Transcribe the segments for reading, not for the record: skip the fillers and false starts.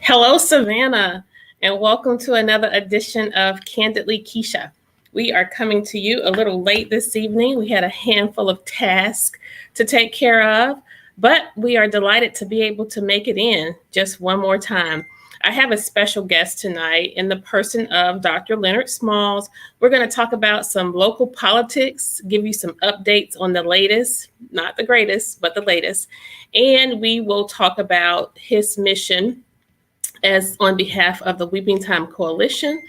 Hello, Savannah, and welcome to another edition of Kandily Kesha. We are coming to you a little late this evening. We had a handful of tasks to take care of, but we are delighted to be able to make it in just one more time. I have a special guest tonight in the person of Dr. Leonard Smalls. We're going to talk about some local politics, give you some updates on the latest, not the greatest, but the latest, and we will talk about his mission as on behalf of the Weeping Time Coalition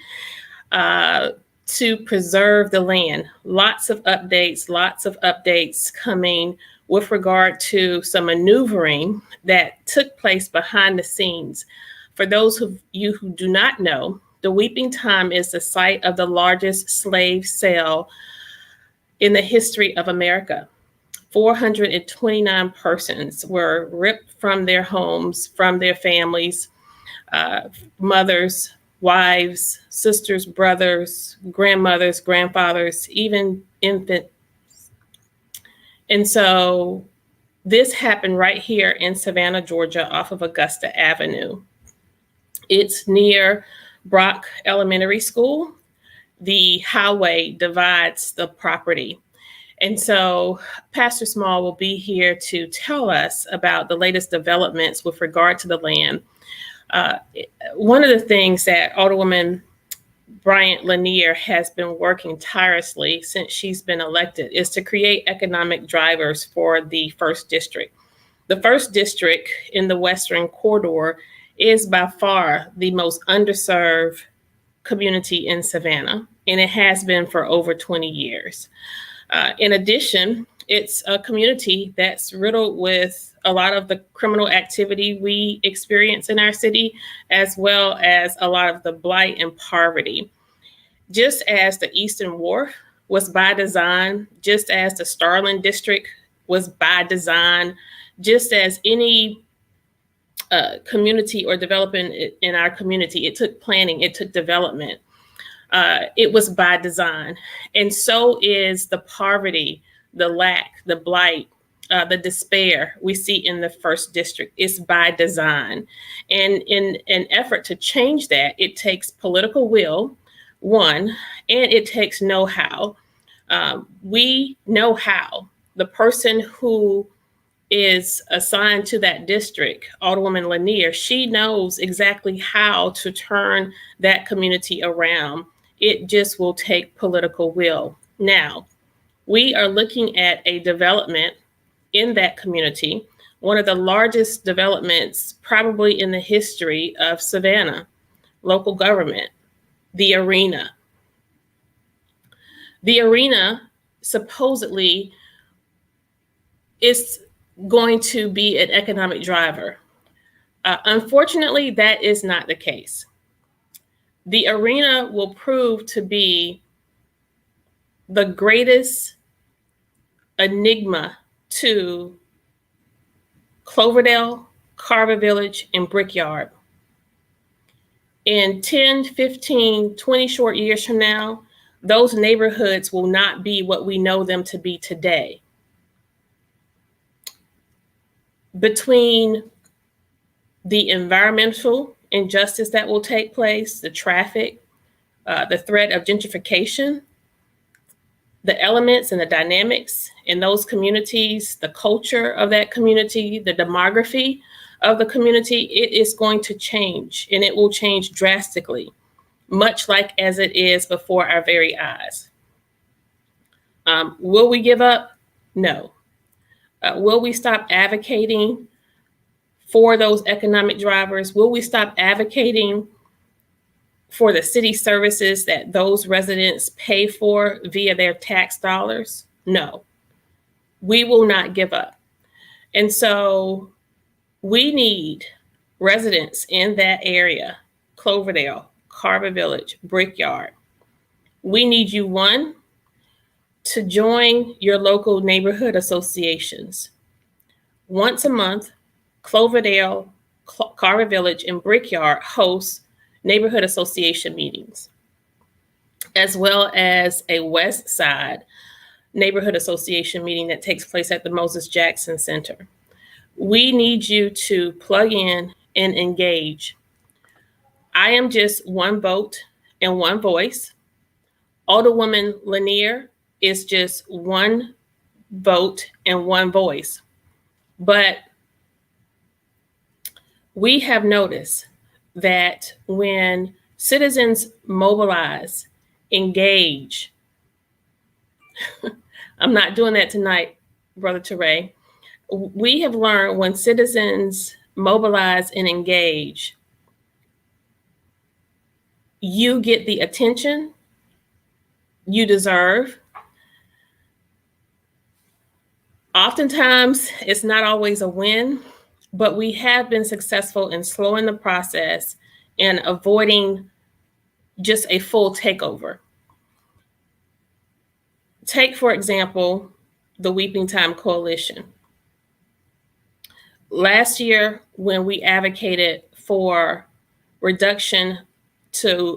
to preserve the land. Lots of updates coming with regard to some maneuvering that took place behind the scenes. For those of you who do not know, the Weeping Time is the site of the largest slave sale in the history of America. 429 persons were ripped from their homes, from their families, mothers, wives, sisters, brothers, grandmothers, grandfathers, even infants. And so this happened right here in Savannah, Georgia, off of Augusta Avenue. It's near Brock Elementary School. The highway divides the property. And so Pastor Small will be here to tell us about the latest developments with regard to the land. One of the things that Alderwoman Bryant Lanier has been working tirelessly since she's been elected is to create economic drivers for the first district. The first district in the Western Corridor is by far the most underserved community in Savannah, and it has been for over 20 years. In addition, it's a community that's riddled with a lot of the criminal activity we experience in our city, as well as a lot of the blight and poverty. Just as the Eastern Wharf was by design, just as the Starling District was by design, just as any community or development in our community, it took planning, it took development. It was by design. And so is the poverty, the lack, the blight, the despair we see in the first district. It's by design. And in an effort to change that, it takes political will, one, and it takes know-how. We know how. The person who is assigned to that district, Alderwoman Lanier, she knows exactly how to turn that community around. It just will take political will. Now, we are looking at a development in that community, one of the largest developments probably in the history of Savannah, local government, the arena. The arena supposedly is going to be an economic driver. Unfortunately, that is not the case. The arena will prove to be the greatest enigma to Cloverdale, Carver Village, and Brickyard. In 10, 15, 20 short years from now, those neighborhoods will not be what we know them to be today. Between the environmental injustice that will take place, the traffic, the threat of gentrification, the elements and the dynamics in those communities, the culture of that community, the demography of the community, it is going to change, and it will change drastically, much like as it is before our very eyes. Will we give up? No. Will we stop advocating for those economic drivers? Will we stop advocating for the city services that those residents pay for via their tax dollars? No, we will not give up. And so we need residents in that area, Cloverdale, Carver Village, Brickyard. We need you, one, to join your local neighborhood associations. Once a month, Cloverdale, Carver Village, and Brickyard host neighborhood association meetings, as well as a West Side neighborhood association meeting that takes place at the Moses Jackson Center. We need you to plug in and engage. I am just one vote and one voice. Alderwoman Lanier is just one vote and one voice. But we have noticed that when citizens mobilize, engage, I'm not doing that tonight, Brother Teray. We have learned when citizens mobilize and engage, you get the attention you deserve. Oftentimes, it's not always a win, but we have been successful in slowing the process and avoiding just a full takeover. Take, for example, the Weeping Time Coalition. Last year, when we advocated for reduction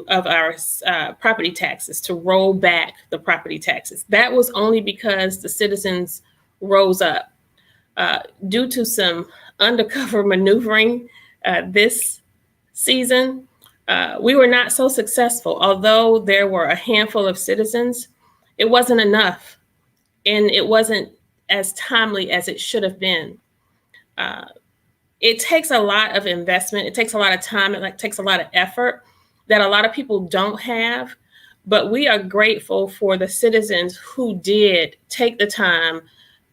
of our property taxes, to roll back the property taxes, that was only because the citizens rose up. Due to some undercover maneuvering this season, we were not so successful. Although there were a handful of citizens, it wasn't enough, and it wasn't as timely as it should have been. It takes a lot of investment. It takes a lot of time. It takes a lot of effort that a lot of people don't have. But we are grateful for the citizens who did take the time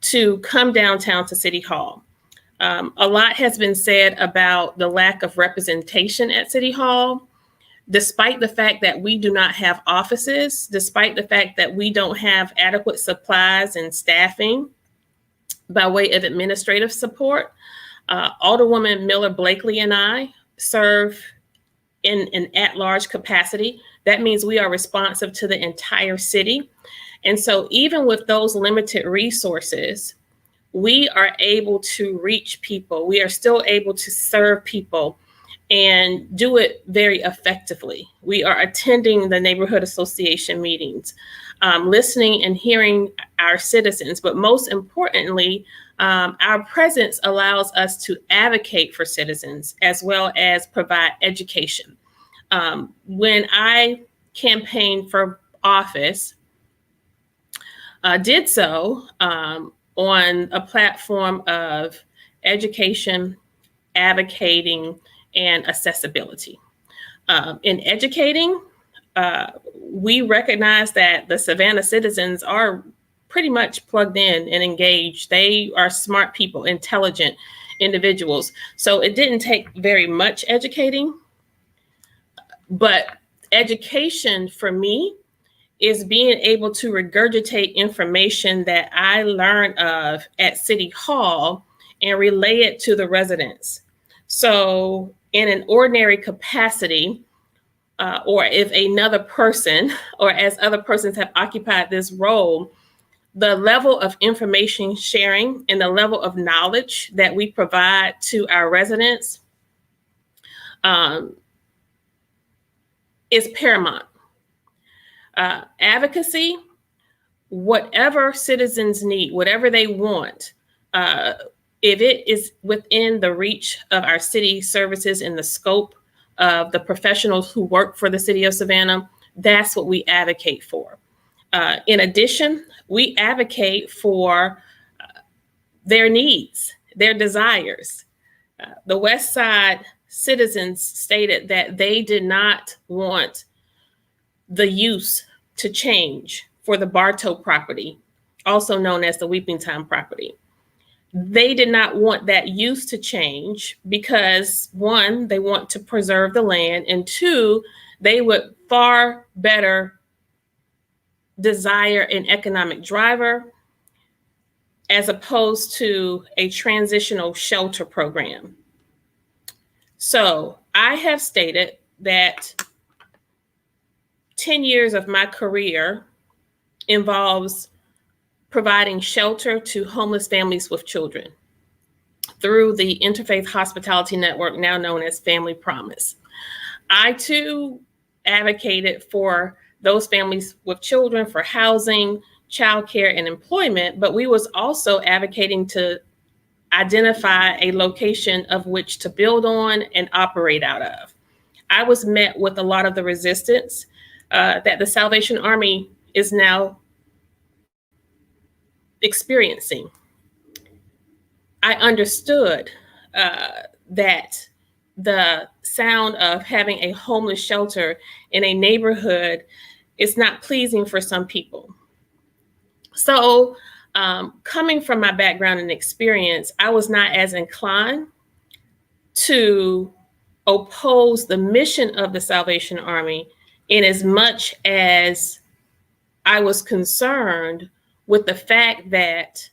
to come downtown to City Hall. A lot has been said about the lack of representation at City Hall, despite the fact that we do not have offices, despite the fact that we don't have adequate supplies and staffing by way of administrative support. Alderwoman Miller Blakely and I serve in an at-large capacity. That means we are responsive to the entire city. And so even with those limited resources, we are able to reach people. We are still able to serve people and do it very effectively. We are attending the neighborhood association meetings, listening and hearing our citizens, but most importantly, our presence allows us to advocate for citizens as well as provide education. When I campaigned for office, did so on a platform of education, advocating, and accessibility. In educating, we recognize that the Savannah citizens are pretty much plugged in and engaged. They are smart people, intelligent individuals. So it didn't take very much educating, but education for me is being able to regurgitate information that I learned of at City Hall and relay it to the residents. So in an ordinary capacity, or if another person, or as other persons have occupied this role, the level of information sharing and the level of knowledge that we provide to our residents is paramount. Advocacy, whatever citizens need, whatever they want, if it is within the reach of our city services and the scope of the professionals who work for the city of Savannah, that's what we advocate for. In addition, we advocate for their needs, their desires. The West Side citizens stated that they did not want the use to change for the Bartow property, also known as the Weeping Time property. They did not want that use to change because, one, they want to preserve the land, and two, they would far better desire an economic driver as opposed to a transitional shelter program. So I have stated that 10 years of my career involves providing shelter to homeless families with children through the Interfaith Hospitality Network, now known as Family Promise. I too advocated for those families with children for housing, childcare, and employment, but we was also advocating to identify a location of which to build on and operate out of. I was met with a lot of the resistance that the Salvation Army is now experiencing. I understood that the sound of having a homeless shelter in a neighborhood is not pleasing for some people. So, coming from my background and experience, I was not as inclined to oppose the mission of the Salvation Army in as much as I was concerned with the fact that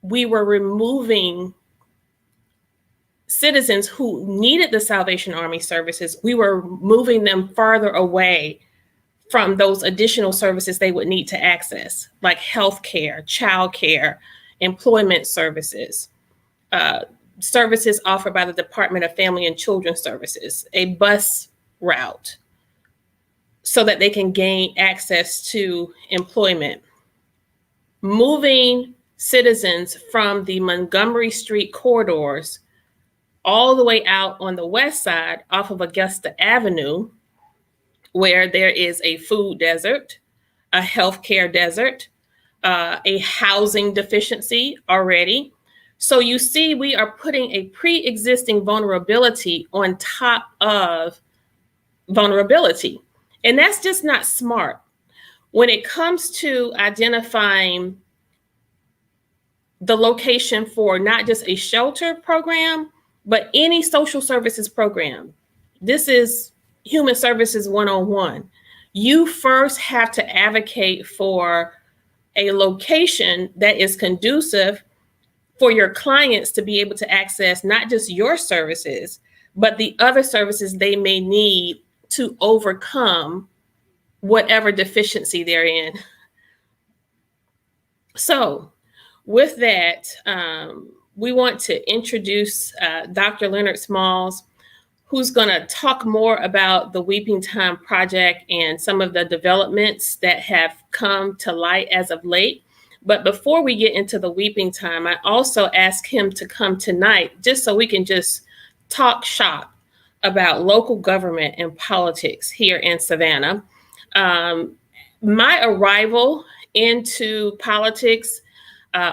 we were removing citizens who needed the Salvation Army services. We were moving them farther away from those additional services they would need to access, like healthcare, childcare, employment services, services offered by the Department of Family and Children Services, a bus route, so that they can gain access to employment. Moving citizens from the Montgomery Street corridors all the way out on the west side off of Augusta Avenue, where there is a food desert, a healthcare desert, a housing deficiency already. So you see, we are putting a pre-existing vulnerability on top of vulnerability. And that's just not smart. When it comes to identifying the location for not just a shelter program, but any social services program, this is Human Services 101. You first have to advocate for a location that is conducive for your clients to be able to access not just your services, but the other services they may need to overcome whatever deficiency they're in. So with that, we want to introduce Dr. Leonard Smalls, who's going to talk more about the Weeping Time Project and some of the developments that have come to light as of late. But before we get into the Weeping Time, I also asked him to come tonight just so we can just talk shop about local government and politics here in Savannah. My arrival into politics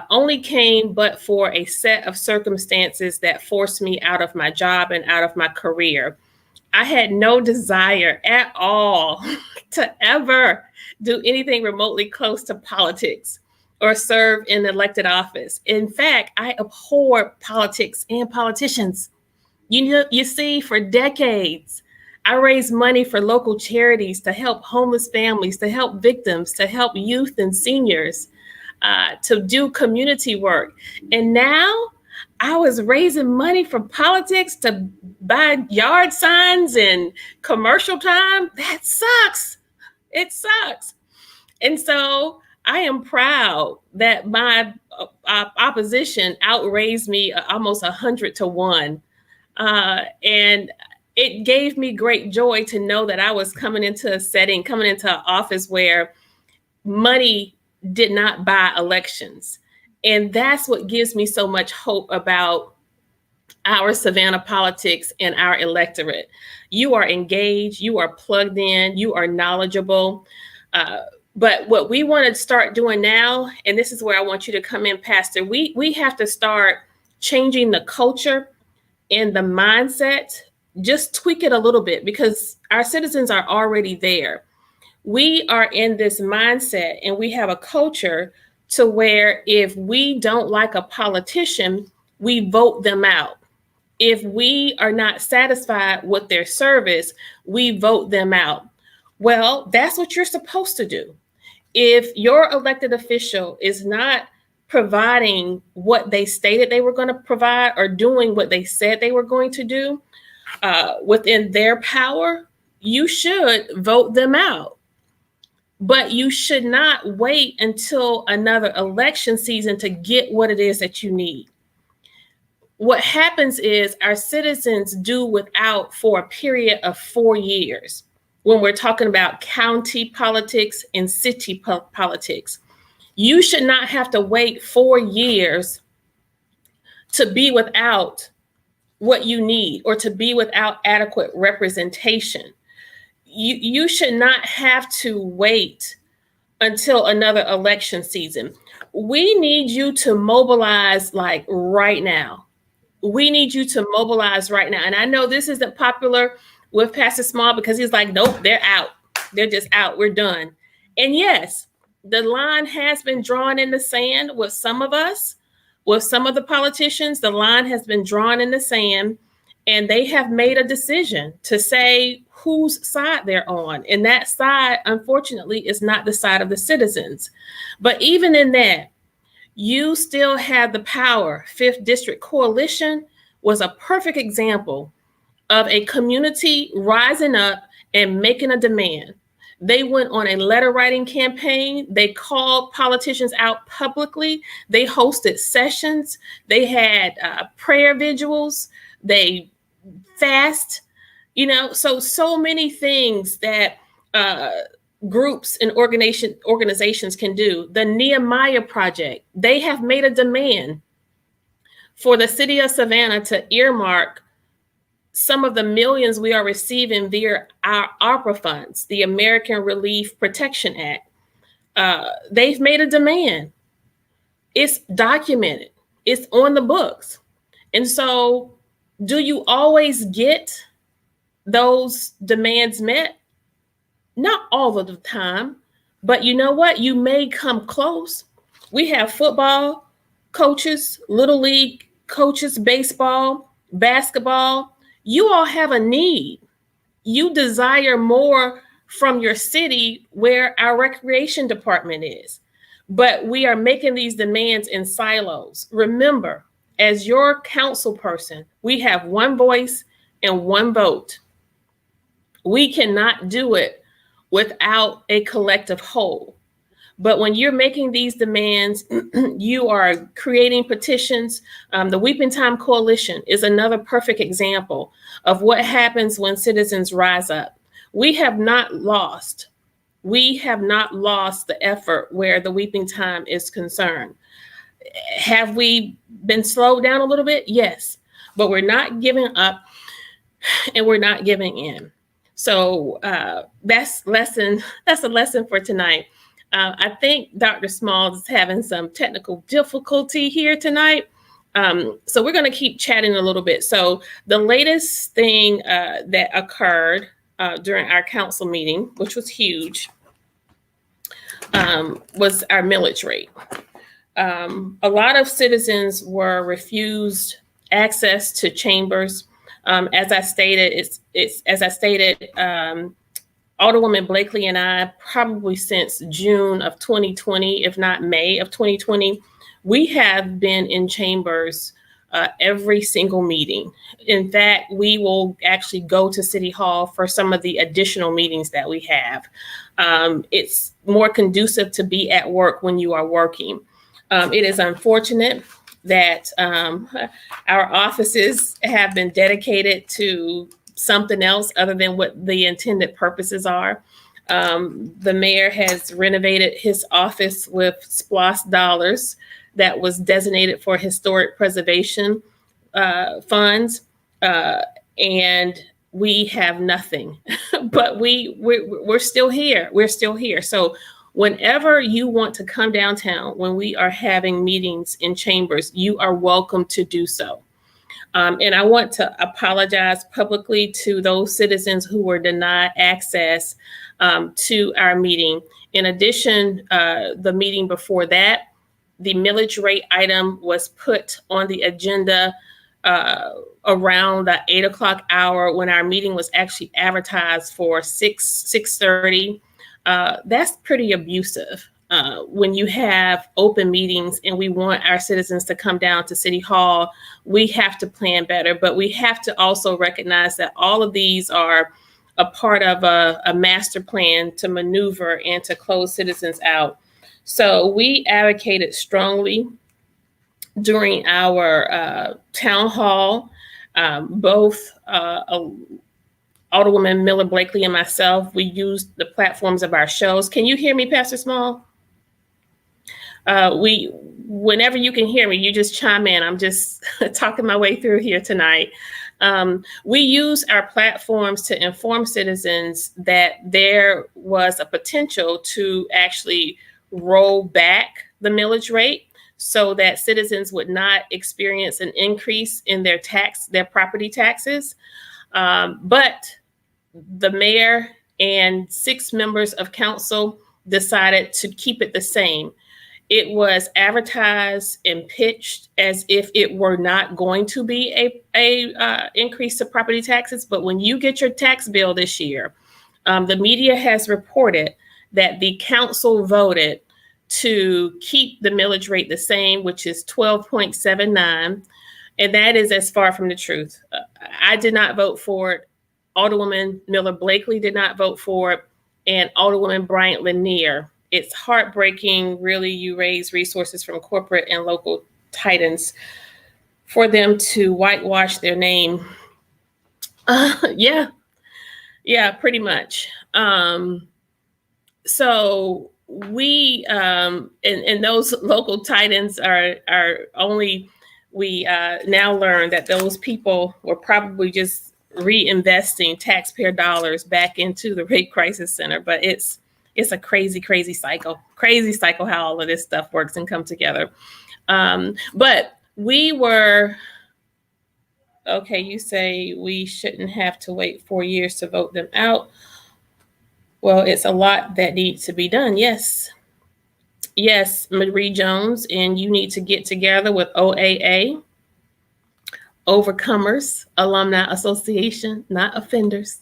only came but for a set of circumstances that forced me out of my job and out of my career. I had no desire at all to ever do anything remotely close to politics or serve in elected office. In fact, I abhor politics and politicians. You see, for decades, I raised money for local charities to help homeless families, to help victims, to help youth and seniors, to do community work. And now I was raising money for politics to buy yard signs and commercial time. That sucks. It sucks. And so I am proud that my opposition outraised me almost 100 to 1. And it gave me great joy to know that I was coming into an office where money did not buy elections. And that's what gives me so much hope about our Savannah politics and our electorate. You are engaged, you are plugged in, you are knowledgeable. But what we want to start doing now, and this is where I want you to come in, Pastor, we have to start changing the culture and the mindset, just tweak it a little bit, because our citizens are already there. We are in this mindset and we have a culture to where if we don't like a politician, we vote them out. If we are not satisfied with their service, we vote them out. Well, that's what you're supposed to do. If your elected official is not providing what they stated they were going to provide or doing what they said they were going to do within their power, you should vote them out. But you should not wait until another election season to get what it is that you need. What happens is our citizens do without for a period of 4 years when we're talking about county politics and city politics. You should not have to wait 4 years to be without what you need or to be without adequate representation. You should not have to wait until another election season. We need you to mobilize like right now. We need you to mobilize right now. And I know this isn't popular with Pastor Small because he's like, nope, they're out. They're just out. We're done. And yes, the line has been drawn in the sand with some of us, with some of the politicians. The line has been drawn in the sand, and they have made a decision to say whose side they're on. And that side, unfortunately, is not the side of the citizens. But even in that, you still have the power. Fifth District Coalition was a perfect example of a community rising up and making a demand. They went on a letter writing campaign. They called politicians out publicly. They hosted sessions. They had prayer vigils. They fast, so many things that groups and organizations can do. The Nehemiah Project, they have made a demand for the city of Savannah to earmark some of the millions we are receiving via our ARPA funds, the American Relief Protection Act. They've made a demand. It's documented. It's on the books. And so do you always get those demands met? Not all of the time, but you know what? You may come close. We have football coaches, little league coaches, baseball, basketball. You all have a need. You desire more from your city where our recreation department is. But we are making these demands in silos. Remember, as your council person, we have one voice and one vote. We cannot do it without a collective whole. But when you're making these demands, you are creating petitions. The Weeping Time Coalition is another perfect example of what happens when citizens rise up. We have not lost the effort where the Weeping Time is concerned. Have we been slowed down a little bit? Yes, but we're not giving up and we're not giving in. So that's a lesson for tonight. I think Dr. Small is having some technical difficulty here tonight. So we're going to keep chatting a little bit. So the latest thing that occurred during our council meeting, which was huge, was our millage rate. A lot of citizens were refused access to chambers. As I stated, Alderwoman Blakely and I, probably since June of 2020, if not May of 2020, we have been in chambers every single meeting. In fact, we will actually go to City Hall for some of the additional meetings that we have. It's more conducive to be at work when you are working. It is unfortunate that our offices have been dedicated to something else other than what the intended purposes are. The mayor has renovated his office with SPLOST dollars that was designated for historic preservation funds, and we have nothing. But we're still here. We're still here. So whenever you want to come downtown, when we are having meetings in chambers, you are welcome to do so. And I want to apologize publicly to those citizens who were denied access to our meeting. In addition, the meeting before that, the millage rate item was put on the agenda around the 8 o'clock hour when our meeting was actually advertised for 6:30. That's pretty abusive. When you have open meetings and we want our citizens to come down to City Hall, we have to plan better, but we have to also recognize that all of these are a part of a master plan to maneuver and to close citizens out. So we advocated strongly during our town hall, both Alderwoman Miller Blakely and myself, we used the platforms of our shows. Can you hear me, Pastor Small? Whenever you can hear me, you just chime in. I'm just talking my way through here tonight. We use our platforms to inform citizens that there was a potential to actually roll back the millage rate so that citizens would not experience an increase in their property taxes. But the mayor and 6 members of council decided to keep it the same. It was advertised and pitched as if it were not going to be a increase to property taxes. But when you get your tax bill this year, the media has reported that the council voted to keep the millage rate the same, which is 12.79. And that is as far from the truth. I did not vote for it. Alderwoman Miller Blakely did not vote for it. And Alderwoman Bryant Lanier. It's heartbreaking, really. You raise resources from corporate and local titans for them to whitewash their name. Yeah, pretty much. So we and those local titans are only, we now learn that those people were probably just reinvesting taxpayer dollars back into the Rape Crisis Center. But it's a crazy cycle how all of this stuff works and come together. But we were, okay, you say we shouldn't have to wait 4 years to vote them out. Well, it's a lot that needs to be done. Yes, Marie Jones, and you need to get together with OAA, Overcomers Alumni Association, not offenders.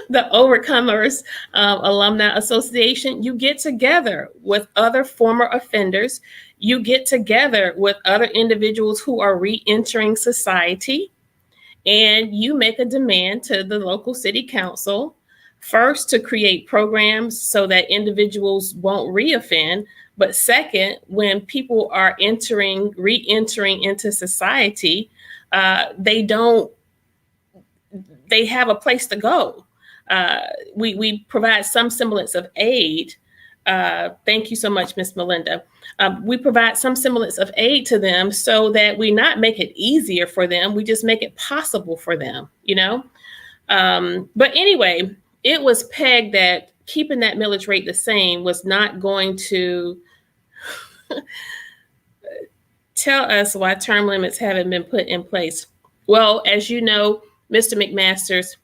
The Overcomers Alumni Association. You get together with other former offenders. You get together with other individuals who are re-entering society, and you make a demand to the local city council, first, to create programs so that individuals won't reoffend. But second, when people are re-entering into society, they have a place to go. We provide some semblance of aid. Thank you so much, Miss Melinda. We provide some semblance of aid to them so that we not make it easier for them. We just make it possible for them, But anyway, it was pegged that keeping that millage rate the same was not going to tell us why term limits haven't been put in place. Well, as you know, Mr. McMasters,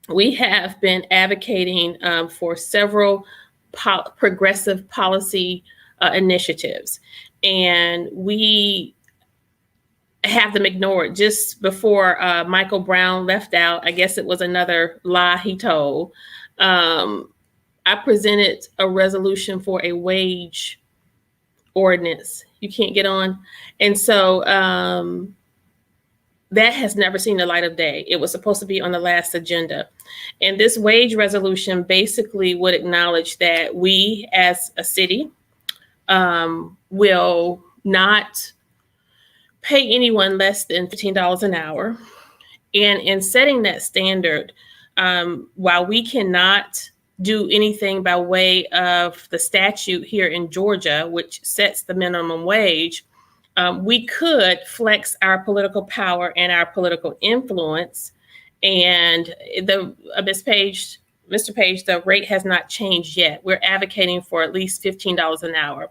we have been advocating for several progressive policy initiatives, and we have them ignored. Just before Michael Brown left out, I guess it was another lie he told, I presented a resolution for a wage ordinance. You can't get on. And so that has never seen the light of day. It was supposed to be on the last agenda. And this wage resolution basically would acknowledge that we as a city will not pay anyone less than $15 an hour. And in setting that standard, while we cannot do anything by way of the statute here in Georgia, which sets the minimum wage, we could flex our political power and our political influence. And Mr. Page, the rate has not changed yet. We're advocating for at least $15 an hour,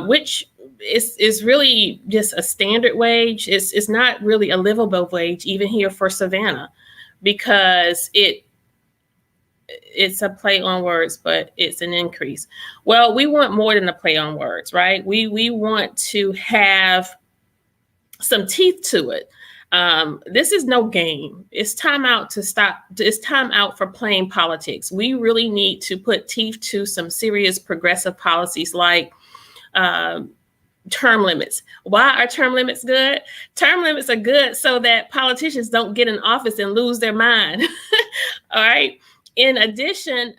which is really just a standard wage. It's not really a livable wage, even here for Savannah, because it's a play on words, but it's an increase. Well, we want more than a play on words, right? We want to have some teeth to it. This is no game. It's time out to stop. It's time out for playing politics. We really need to put teeth to some serious progressive policies like term limits. Why are term limits good? Term limits are good so that politicians don't get in office and lose their mind. All right. In addition,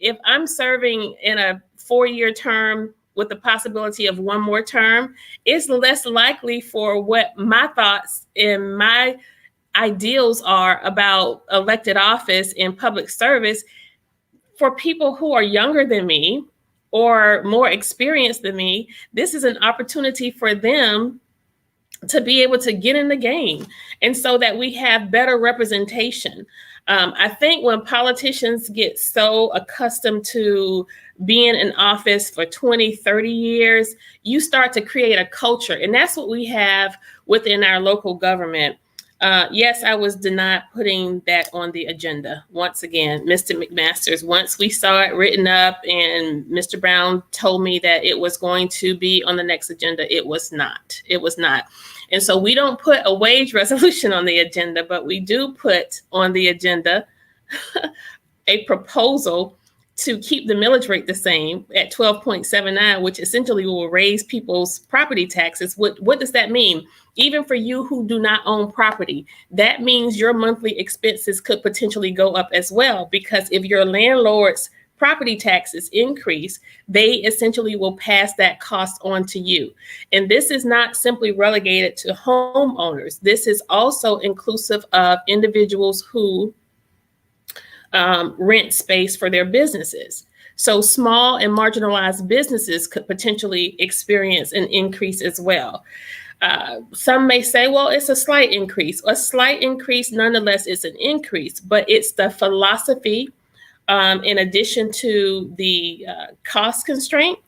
if I'm serving in a 4-year term with the possibility of one more term, it's less likely for what my thoughts and my ideals are about elected office and public service for people who are younger than me or more experienced than me, this is an opportunity for them to be able to get in the game, and so that we have better representation. I think when politicians get so accustomed to being in office for 20, 30 years, you start to create a culture. And that's what we have within our local government. Yes, I was denied putting that on the agenda. Once again, Mr. McMasters, once we saw it written up and Mr. Brown told me that it was going to be on the next agenda, it was not. It was not. And so we don't put a wage resolution on the agenda, but we do put on the agenda a proposal to keep the millage rate the same at 12.79, which essentially will raise people's property taxes. What does that mean? Even for you who do not own property, that means your monthly expenses could potentially go up as well, because if your landlord's property taxes increase, they essentially will pass that cost on to you. And this is not simply relegated to homeowners. This is also inclusive of individuals who rent space for their businesses. So small and marginalized businesses could potentially experience an increase as well. Some may say, well, it's a slight increase. A slight increase, nonetheless, is an increase, but it's the philosophy, in addition to the cost constraint,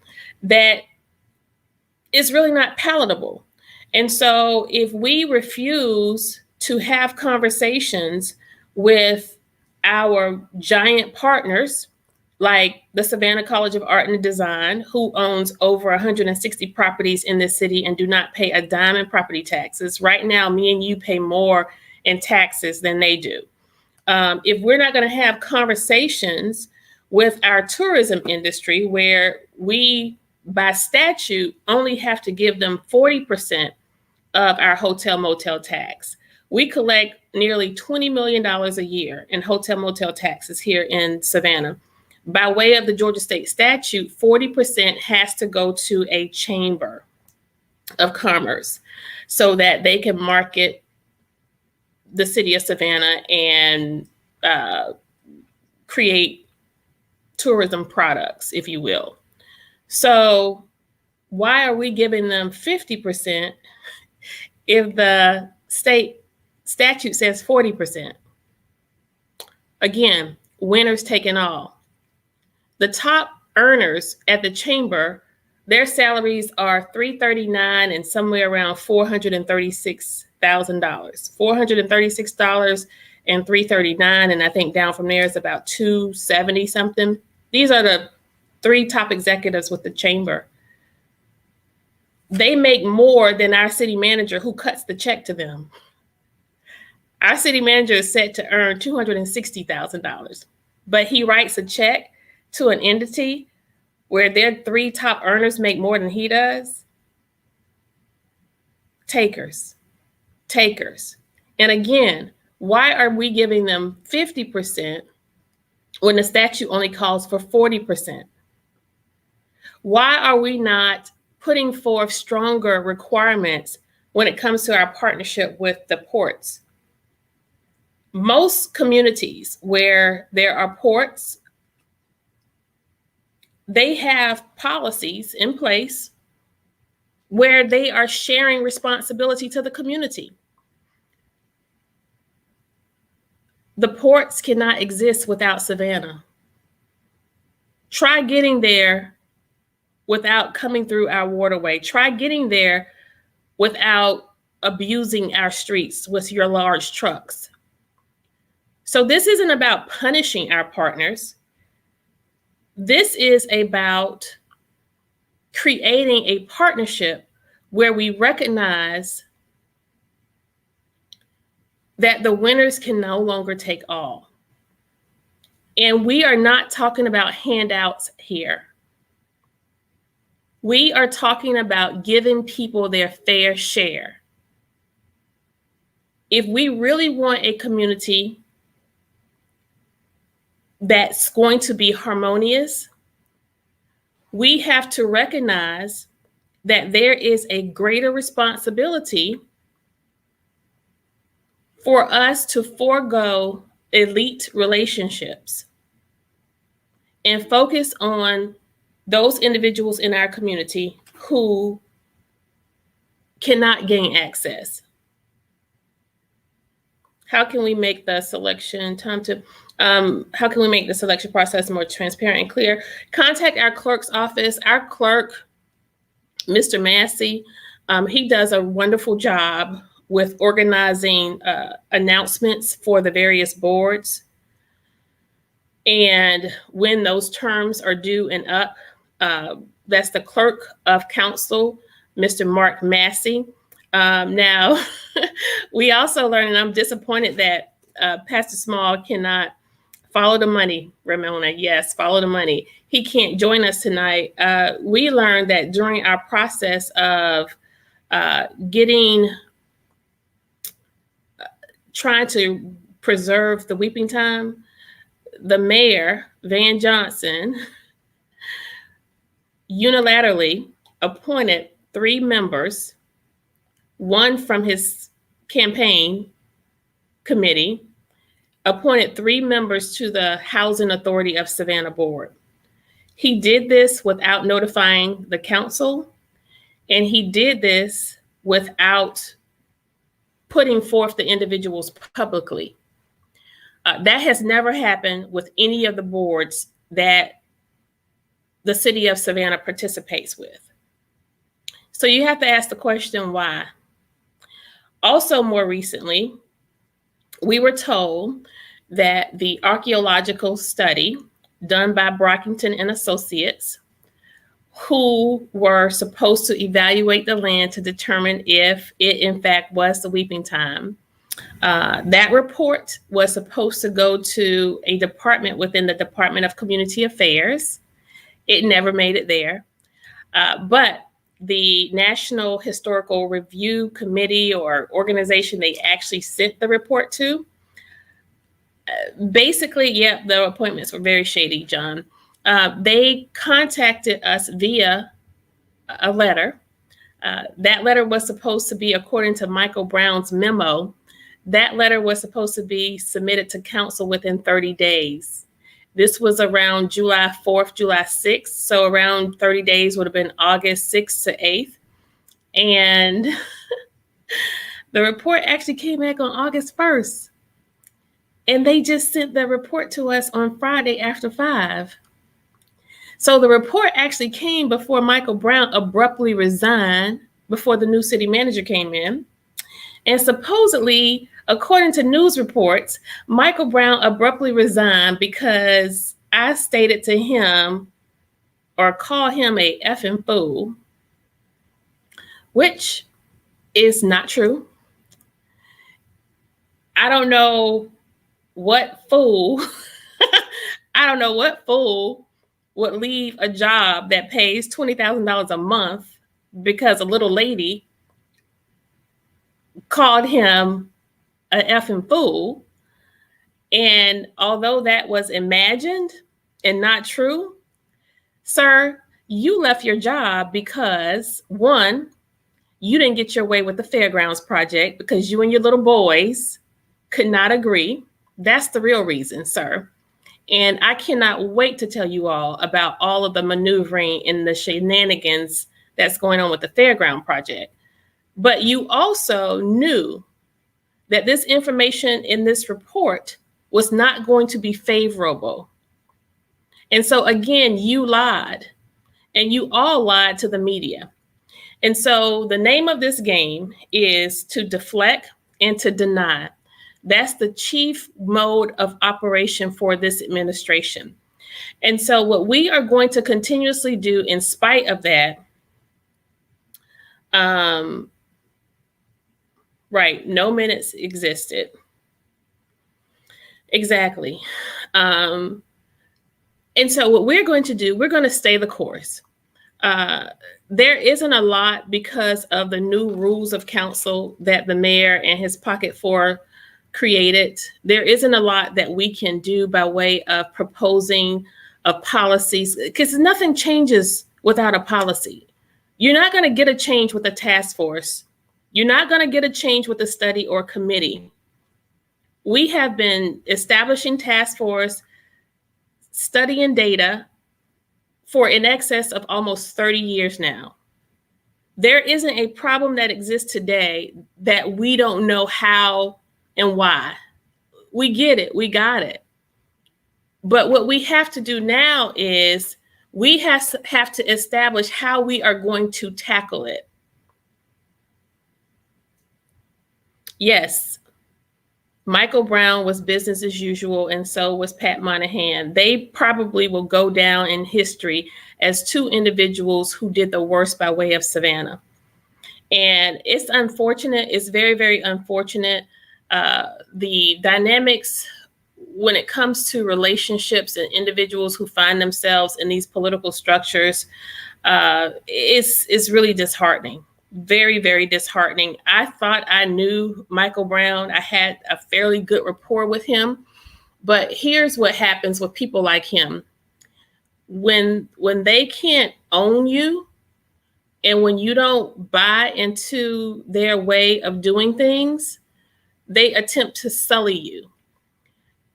that is really not palatable. And so if we refuse to have conversations with our giant partners, like the Savannah College of Art and Design, who owns over 160 properties in this city and do not pay a dime in property taxes. Right now, me and you pay more in taxes than they do. If we're not going to have conversations with our tourism industry, where we, by statute, only have to give them 40% of our hotel motel tax. We collect nearly $20 million a year in hotel motel taxes here in Savannah. By way of the Georgia state statute, 40% has to go to a chamber of commerce so that they can market the city of Savannah and create tourism products, if you will. So why are we giving them 50% if the state statute says 40%? Again, winners taking all. The top earners at the chamber, their salaries are $339 and somewhere around $436,000. $436 and $339, and I think down from there is about $270 something. These are the three top executives with the chamber. They make more than our city manager, who cuts the check to them. Our city manager is set to earn $260,000, but he writes a check to an entity where their three top earners make more than he does. Takers. And again, why are we giving them 50% when the statute only calls for 40%? Why are we not putting forth stronger requirements when it comes to our partnership with the ports? Most communities where there are ports, they have policies in place where they are sharing responsibility to the community. The ports cannot exist without Savannah. Try getting there without coming through our waterway. Try getting there without abusing our streets with your large trucks. So this isn't about punishing our partners. This is about creating a partnership where we recognize that the winners can no longer take all. And we are not talking about handouts here. We are talking about giving people their fair share. If we really want a community that's going to be harmonious, we have to recognize that there is a greater responsibility for us to forego elite relationships and focus on those individuals in our community who cannot gain access. How can we make the selection how can we make the selection process more transparent and clear? Contact our clerk's office. Our clerk, Mr. Massey, he does a wonderful job with organizing announcements for the various boards. And when those terms are due and up, that's the clerk of council, Mr. Mark Massey. Now, we also learned, and I'm disappointed that Pastor Small cannot follow the money, Ramona. Yes, follow the money. He can't join us tonight. We learned that during our process of trying to preserve the weeping time, the mayor, Van Johnson, unilaterally appointed 3 members, one from his campaign committee, appointed 3 members to the Housing Authority of Savannah board. He did this without notifying the council, and he did this without putting forth the individuals publicly. That has never happened with any of the boards that the city of Savannah participates with. So you have to ask the question, why? Also, more recently, we were told that the archaeological study done by Brockington and Associates, who were supposed to evaluate the land to determine if it in fact was the weeping time, that report was supposed to go to a department within the Department of Community Affairs. It never made it there. But the National Historical Review Committee or organization they actually sent the report to, basically, yeah, the appointments were very shady, John. They contacted us via a letter. That letter was supposed to be, according to Michael Brown's memo, that letter was supposed to be submitted to council within 30 days. This was around July 4th, July 6th. So around 30 days would have been August 6th to 8th. And the report actually came back on August 1st. And they just sent the report to us on Friday after 5. So the report actually came before Michael Brown abruptly resigned, before the new city manager came in. And supposedly, according to news reports, Michael Brown abruptly resigned because I stated to him or called him a effing fool, which is not true. I don't know what fool, I don't know what fool would leave a job that pays $20,000 a month because a little lady called him an effing fool. And although that was imagined and not true, sir, you left your job because, one, you didn't get your way with the fairgrounds project because you and your little boys could not agree. That's the real reason, sir. And I cannot wait to tell you all about all of the maneuvering and the shenanigans that's going on with the fairground project. But you also knew that this information in this report was not going to be favorable. And so again, you lied, and you all lied to the media. And so the name of this game is to deflect and to deny. That's the chief mode of operation for this administration. And so what we are going to continuously do in spite of that, right, no minutes existed. Exactly. And so what we're going to do, we're going to stay the course. There isn't a lot because of the new rules of council that the mayor and his Pocket 4 created. There isn't a lot that we can do by way of proposing of policies, because nothing changes without a policy. You're not going to get a change with a task force. You're not going to get a change with a study or committee. We have been establishing task force, studying data for in excess of almost 30 years now. There isn't a problem that exists today that we don't know how and why. We get it, we got it. But what we have to do now is we have to establish how we are going to tackle it. Yes, Michael Brown was business as usual, and so was Pat Monahan. They probably will go down in history as two individuals who did the worst by way of Savannah. And it's unfortunate. It's very, very unfortunate. The dynamics when it comes to relationships and individuals who find themselves in these political structures is really disheartening. Very, very disheartening. I thought I knew Michael Brown. I had a fairly good rapport with him. But here's what happens with people like him. When they can't own you, and when you don't buy into their way of doing things, they attempt to sully you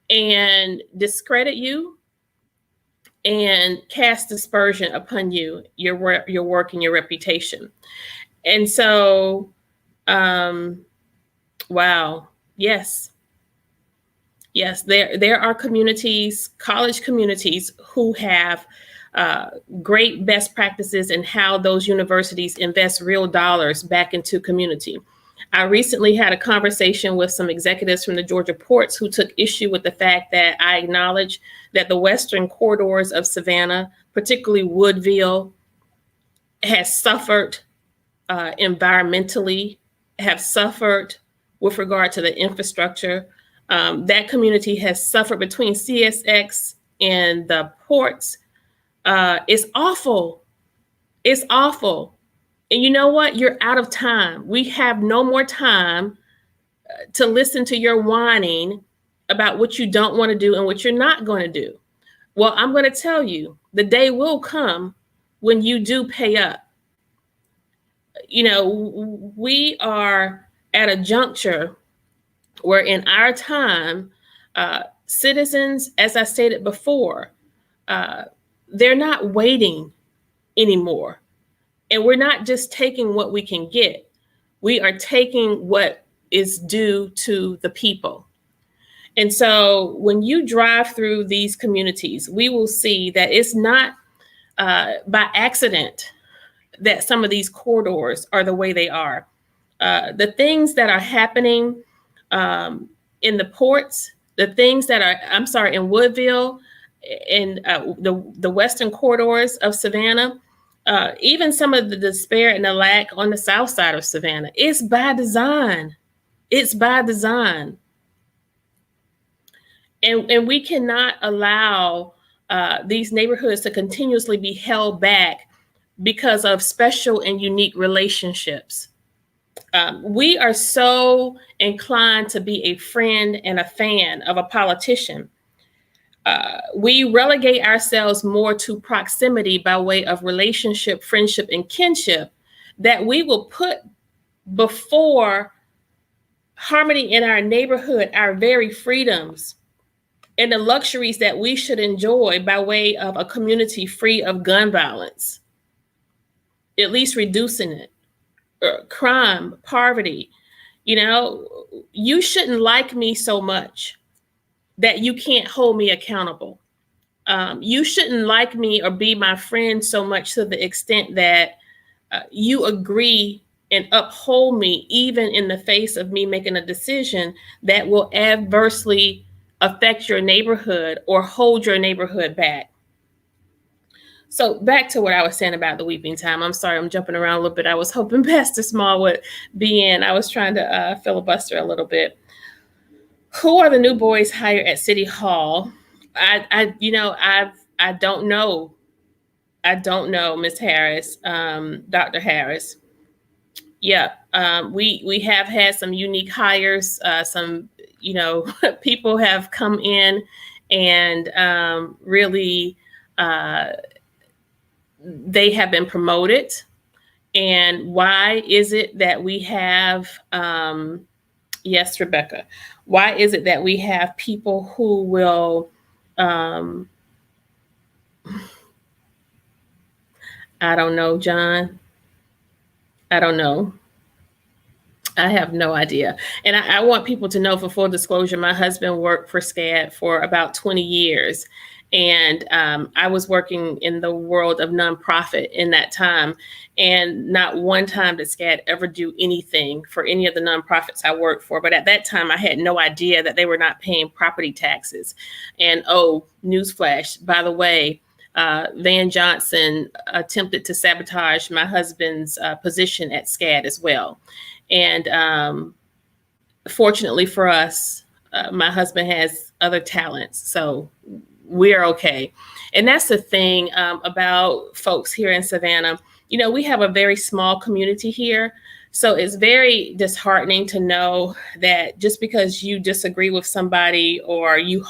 and discredit you and cast dispersion upon you, your work and your reputation. And so, wow, yes, there are communities, college communities, who have great best practices in how those universities invest real dollars back into community. I recently had a conversation with some executives from the Georgia ports who took issue with the fact that I acknowledge that the western corridors of Savannah, particularly Woodville, has suffered environmentally, have suffered with regard to the infrastructure. That community has suffered between CSX and the ports. It's awful. It's awful. And you know what? You're out of time. We have no more time to listen to your whining about what you don't want to do and what you're not going to do. Well, I'm going to tell you, the day will come when you do pay up. You know, we are at a juncture where in our time, citizens, as I stated before, they're not waiting anymore. And we're not just taking what we can get. We are taking what is due to the people. And so when you drive through these communities, we will see that it's not by accident that some of these corridors are the way they are. The things that are happening in the ports, the things that are, in Woodville, in the western corridors of Savannah, even some of the despair and the lack on the south side of Savannah, it's by design. It's by design. And we cannot allow these neighborhoods to continuously be held back because of special and unique relationships. We are so inclined to be a friend and a fan of a politician. We relegate ourselves more to proximity by way of relationship, friendship, and kinship that we will put before harmony in our neighborhood, our very freedoms, and the luxuries that we should enjoy by way of a community free of gun violence, at least reducing it, crime, poverty. You know, you shouldn't like me so much that you can't hold me accountable. You shouldn't like me or be my friend so much to the extent that you agree and uphold me, even in the face of me making a decision that will adversely affect your neighborhood or hold your neighborhood back. So back to what I was saying about the weeping time. I'm sorry, I'm jumping around a little bit. I was hoping Pastor Small would be in. I was trying to filibuster a little bit. Who are the new boys hired at City Hall? I don't know. I don't know, Ms. Harris, Dr. Harris. Yeah, we have had some unique hires. Some, people have come in and really they have been promoted. And why is it that we have, yes, Rebecca, why is it that we have people who will I don't know, John. I don't know. I have no idea. And I want people to know, for full disclosure, my husband worked for SCAD for about 20 years. And I was working in the world of nonprofit in that time. And not one time did SCAD ever do anything for any of the nonprofits I worked for. But at that time, I had no idea that they were not paying property taxes. And oh, newsflash, by the way, Van Johnson attempted to sabotage my husband's position at SCAD as well. And fortunately for us, my husband has other talents, so we're okay. And that's the thing about folks here in Savannah. You know, we have a very small community here. So it's very disheartening to know that just because you disagree with somebody or you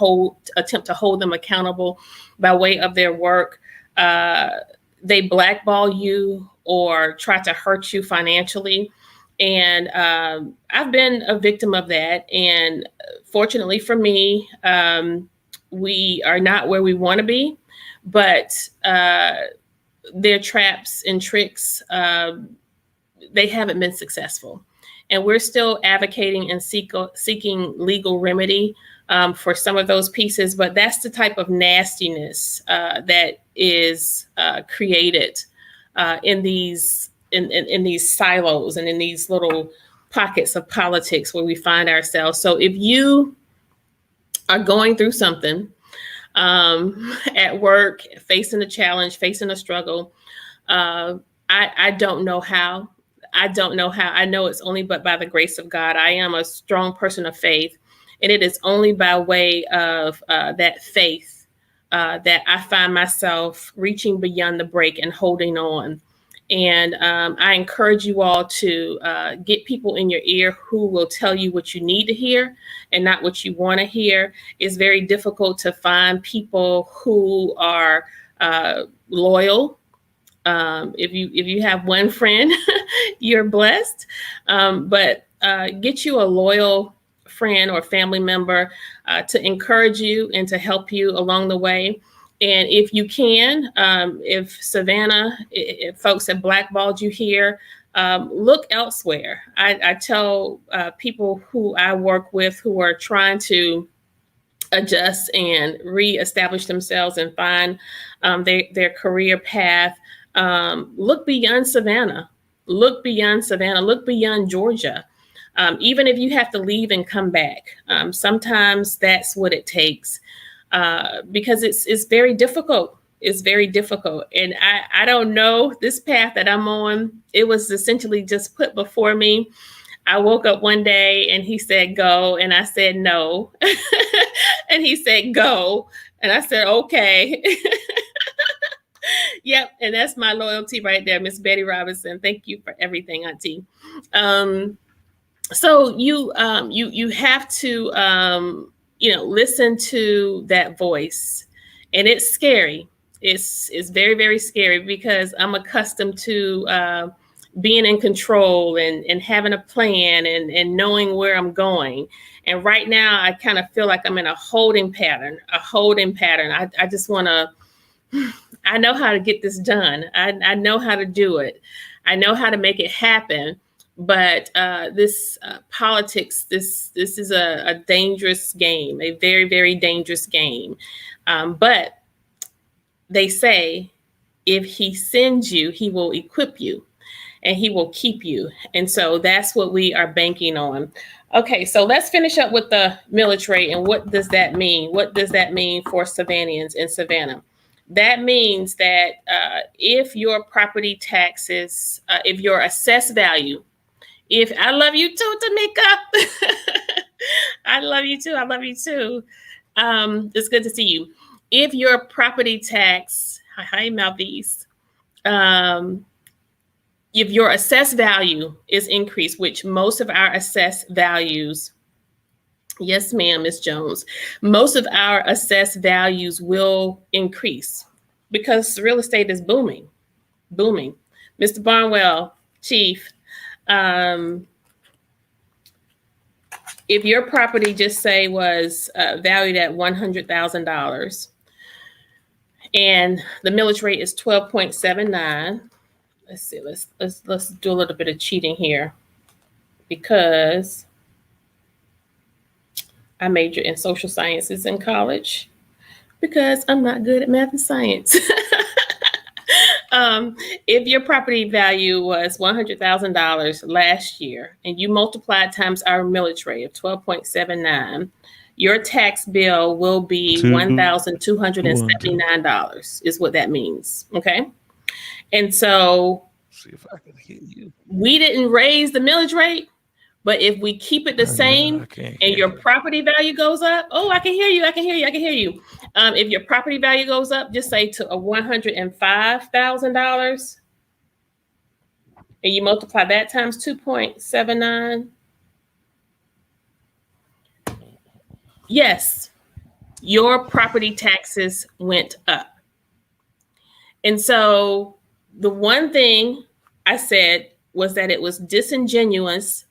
attempt to hold them accountable by way of their work, they blackball you or try to hurt you financially. And I've been a victim of that. And fortunately for me, we are not where we want to be, but their traps and tricks, they haven't been successful. And we're still advocating and seeking legal remedy for some of those pieces. But that's the type of nastiness that is created in these silos and in these little pockets of politics where we find ourselves. So if you are going through something at work, facing a challenge, facing a struggle, I don't know how. I don't know how. I know it's only but by the grace of God. I am a strong person of faith, and it is only by way of that faith that I find myself reaching beyond the break and holding on. And I encourage you all to get people in your ear who will tell you what you need to hear and not what you want to hear. It's very difficult to find people who are loyal. If you have one friend, you're blessed. But get you a loyal friend or family member to encourage you and to help you along the way. And if you can, if Savannah, if folks have blackballed you here, look elsewhere. I tell people who I work with who are trying to adjust and reestablish themselves and find their career path, look beyond Savannah. Look beyond Savannah. Look beyond Georgia. Even if you have to leave and come back, sometimes that's what it takes. Because it's very difficult. It's very difficult. And I don't know, this path that I'm on, it was essentially just put before me. I woke up one day and he said, go. And I said, no. And he said, go. And I said, okay. Yep. And that's my loyalty right there, Miss Betty Robinson. Thank you for everything, Auntie. So you have to, listen to that voice, and it's scary. It's very, very scary because I'm accustomed to being in control and having a plan and knowing where I'm going. And right now, I kind of feel like I'm in a holding pattern. I just want to. I know how to get this done. I know how to do it. I know how to make it happen. But this politics, this is a dangerous game, a very, very dangerous game. But they say if he sends you, he will equip you and he will keep you. And so that's what we are banking on. Okay, so let's finish up with the military. And what does that mean? What does that mean for Savannahans in Savannah? That means that if your property taxes, if your assessed value, if I love you too, Tamika. I love you too. I love you too. It's good to see you. If your property tax, hi, Malvise, if your assessed value is increased, which most of our assessed values, yes, ma'am, Ms. Jones, most of our assessed values will increase because real estate is booming, booming. Mr. Barnwell, Chief, if your property just say was valued at $100,000 And the millage rate is 12.79. Let's see, let's do a little bit of cheating here, because I majored in social sciences in college because I'm not good at math and science. If your property value was $100,000 last year and you multiplied times our millage rate of 12.79, your tax bill will be $1,279 is what that means. Okay. And so see if I can hear you. We didn't raise the millage rate, but if we keep it the same and your property value goes up, oh, I can hear you. If your property value goes up, just say to a $105,000, and you multiply that times 2.79. Yes, your property taxes went up. And so the one thing I said was that it was disingenuous.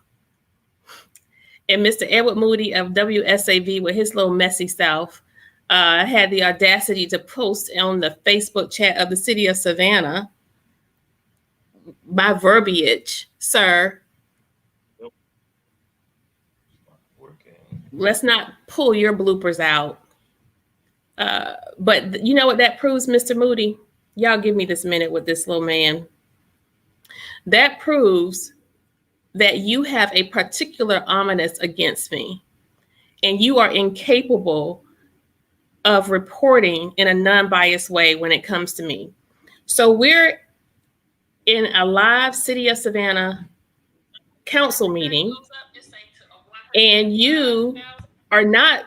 And Mr. Edward Moody of WSAV, with his little messy self, had the audacity to post on the Facebook chat of the city of Savannah my verbiage. Sir, let's not pull your bloopers out. But you know what that proves, Mr. Moody? Y'all give me this minute with this little man. That proves that you have a particular ominous against me, and you are incapable of reporting in a non-biased way when it comes to me. So we're in a live City of Savannah council meeting, and you are not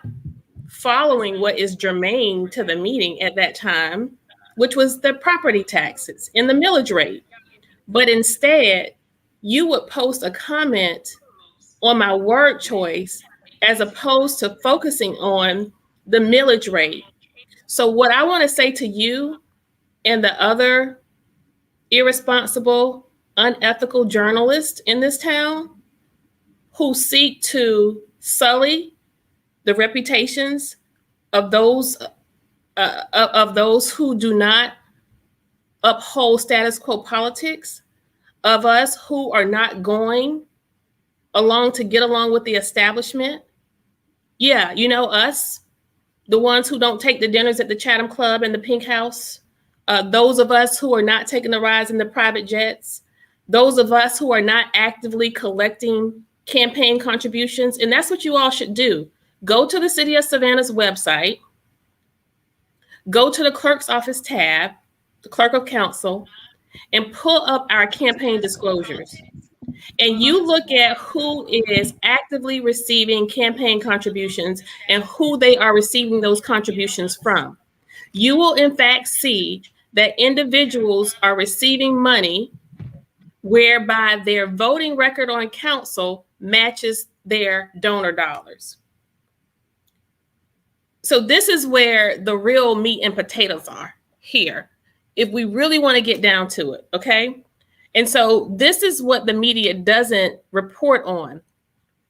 following what is germane to the meeting at that time, which was the property taxes and the millage rate. But instead, you would post a comment on my word choice as opposed to focusing on the millage rate. So what I want to say to you and the other irresponsible, unethical journalists in this town who seek to sully the reputations of those who do not uphold status quo politics, of us who are not going along to get along with the establishment. Yeah, you know us, the ones who don't take the dinners at the Chatham Club and the Pink House, those of us who are not taking the rides in the private jets, those of us who are not actively collecting campaign contributions. And that's what you all should do. Go to the City of Savannah's website, go to the clerk's office tab, the clerk of council, and pull up our campaign disclosures. And you look at who is actively receiving campaign contributions and who they are receiving those contributions from. You will in fact see that individuals are receiving money whereby their voting record on council matches their donor dollars. So this is where the real meat and potatoes are here, if we really want to get down to it, okay? And so this is what the media doesn't report on.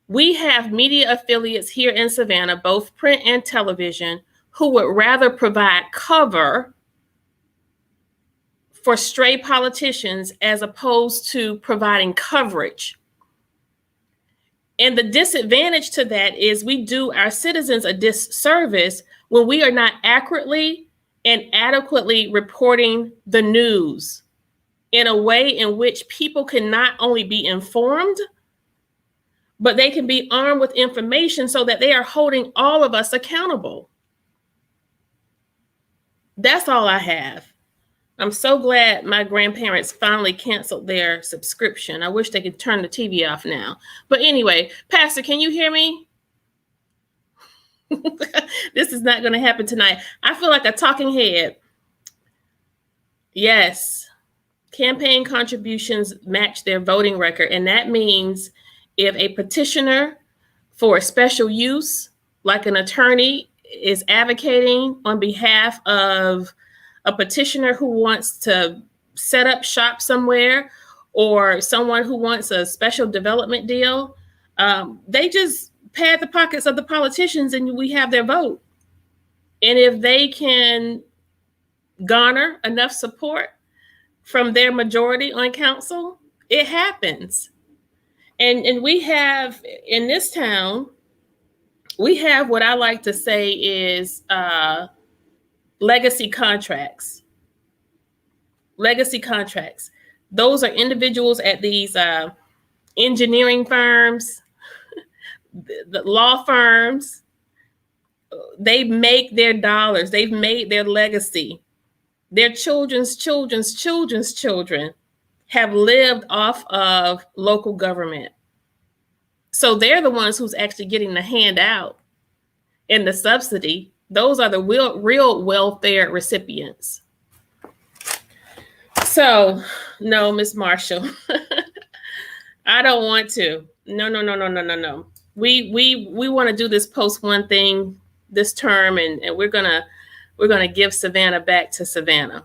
We have media affiliates here in Savannah, both print and television, who would rather provide cover for stray politicians as opposed to providing coverage. And the disadvantage to that is we do our citizens a disservice when we are not accurately and adequately reporting the news in a way in which people can not only be informed, but they can be armed with information so that they are holding all of us accountable. That's all I have. I'm so glad my grandparents finally canceled their subscription. I wish they could turn the TV off now. But anyway, Pastor, can you hear me? This is not going to happen tonight. I feel like a talking head. Yes. Campaign contributions match their voting record. And that means if a petitioner for special use, like an attorney, is advocating on behalf of a petitioner who wants to set up shop somewhere, or someone who wants a special development deal, they just pad the pockets of the politicians and we have their vote. And if they can garner enough support from their majority on council, it happens. And we have in this town, we have what I like to say is legacy contracts. Legacy contracts. Those are individuals at these engineering firms, the law firms. They make their dollars. They've made their legacy. Their children's children have lived off of local government. So they're the ones who's actually getting the handout and the subsidy. Those are the real welfare recipients. So, no, Miss Marshall, I don't want to. No. We want to do this post one thing this term, and we're gonna give Savannah back to Savannah.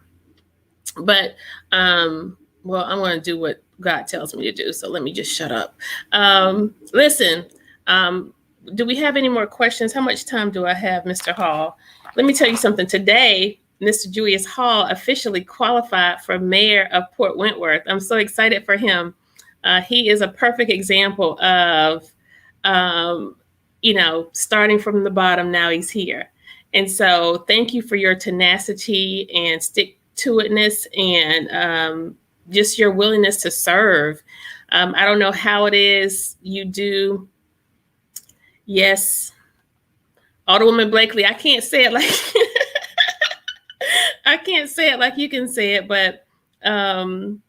But well, I'm gonna do what God tells me to do. So let me just shut up. Listen, do we have any more questions? How much time do I have, Mr. Hall? Let me tell you something. Today, Mr. Julius Hall officially qualified for mayor of Port Wentworth. I'm so excited for him. He is a perfect example of, starting from the bottom, now he's here. And so thank you for your tenacity and stick-to-itness and just your willingness to serve. I don't know how it is you do. Yes, Alderwoman Blakely, I can't say it like I can't say it like you can say it, but I'm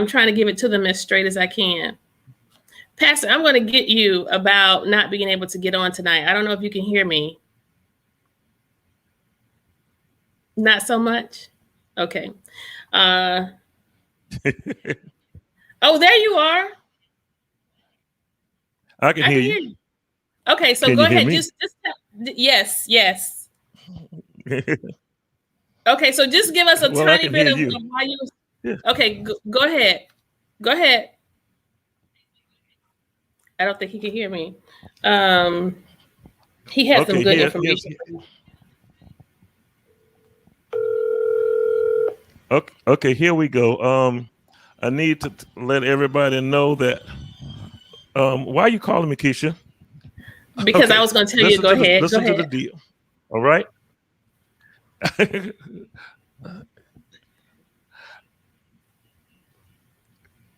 trying to give it to them as straight as I can. Pastor, I'm going to get you about not being able to get on tonight. I don't know if you can hear me. Not so much? Okay. Oh, there you are. I can hear you. Okay, so go ahead. Just yes. Okay, so just give us a tiny bit of why you. Yeah. Okay, go ahead. Go ahead. I don't think he can hear me. He has some good information. Okay, here we go. I need to let everybody know that. Why are you calling me, Kesha? Because I was going to tell you. Go ahead. Listen to the deal. All right.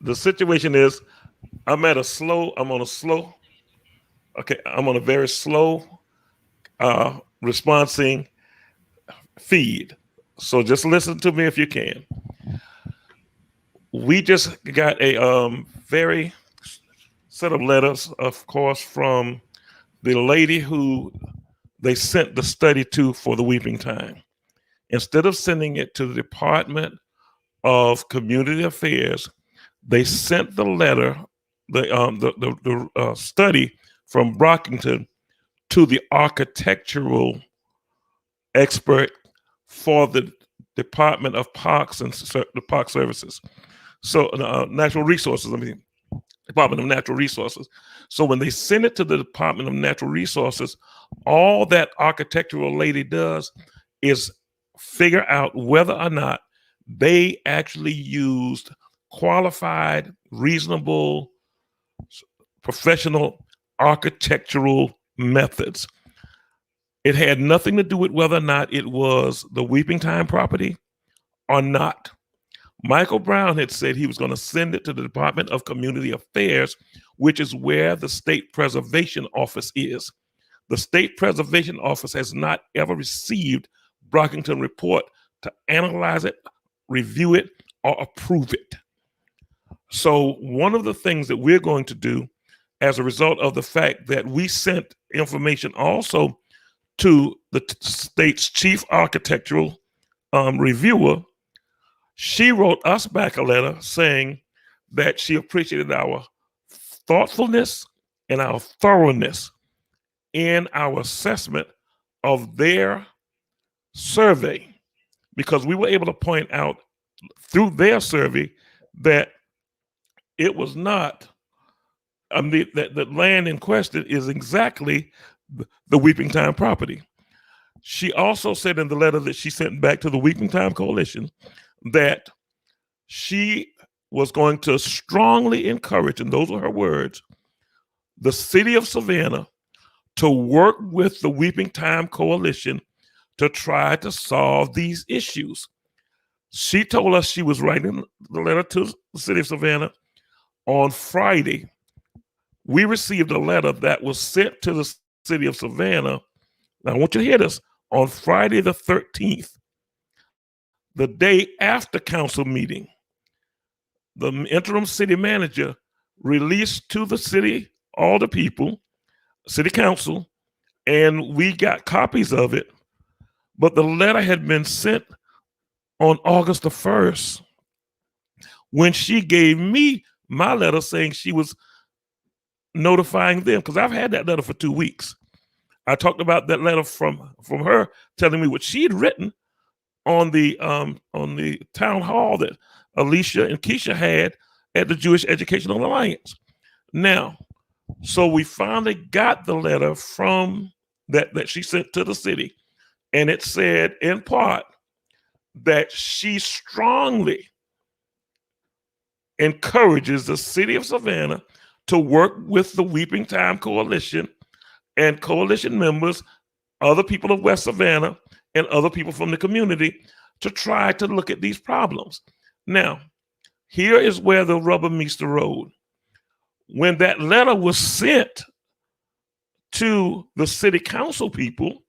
The situation is, I'm on a very slow responding feed. So just listen to me if you can. We just got a very set of letters, of course, from the lady who they sent the study to for the weeping time. Instead of sending it to the Department of Community Affairs, they sent the letter, the study from Brockington to the architectural expert for the Department of Parks and the Park Services. So Natural Resources, Department of Natural Resources. So when they send it to the Department of Natural Resources, all that architectural lady does is figure out whether or not they actually used qualified, reasonable, professional architectural methods. It had nothing to do with whether or not it was the Weeping Time property or not. Michael Brown had said he was going to send it to the Department of Community Affairs, which is where the State Preservation Office is. The State Preservation Office has not ever received Brockington report to analyze it, review it, or approve it. So one of the things that we're going to do as a result of the fact that we sent information also to the state's chief architectural reviewer, she wrote us back a letter saying that she appreciated our thoughtfulness and our thoroughness in our assessment of their survey, because we were able to point out through their survey that it was not, the land in question is exactly the Weeping Time property. She also said in the letter that she sent back to the Weeping Time Coalition that she was going to strongly encourage, and those were her words, the city of Savannah to work with the Weeping Time Coalition to try to solve these issues. She told us she was writing the letter to the city of Savannah on Friday. We received a letter that was sent to the city of Savannah. Now, I want you to hear this. On Friday the 13th, the day after council meeting, the interim city manager released to the city all the people, city council, and we got copies of it. But the letter had been sent on August the 1st when she gave me my letter saying she was notifying them, because I've had that letter for 2 weeks. I talked about that letter from her telling me what she had written on the town hall that Alicia and Kesha had at the Jewish Educational Alliance. Now, so we finally got the letter from that she sent to the city, and it said in part that she strongly encourages the city of Savannah to work with the Weeping Time Coalition and coalition members, other people of West Savannah, and other people from the community to try to look at these problems. Now, here is where the rubber meets the road. When that letter was sent to the city council people,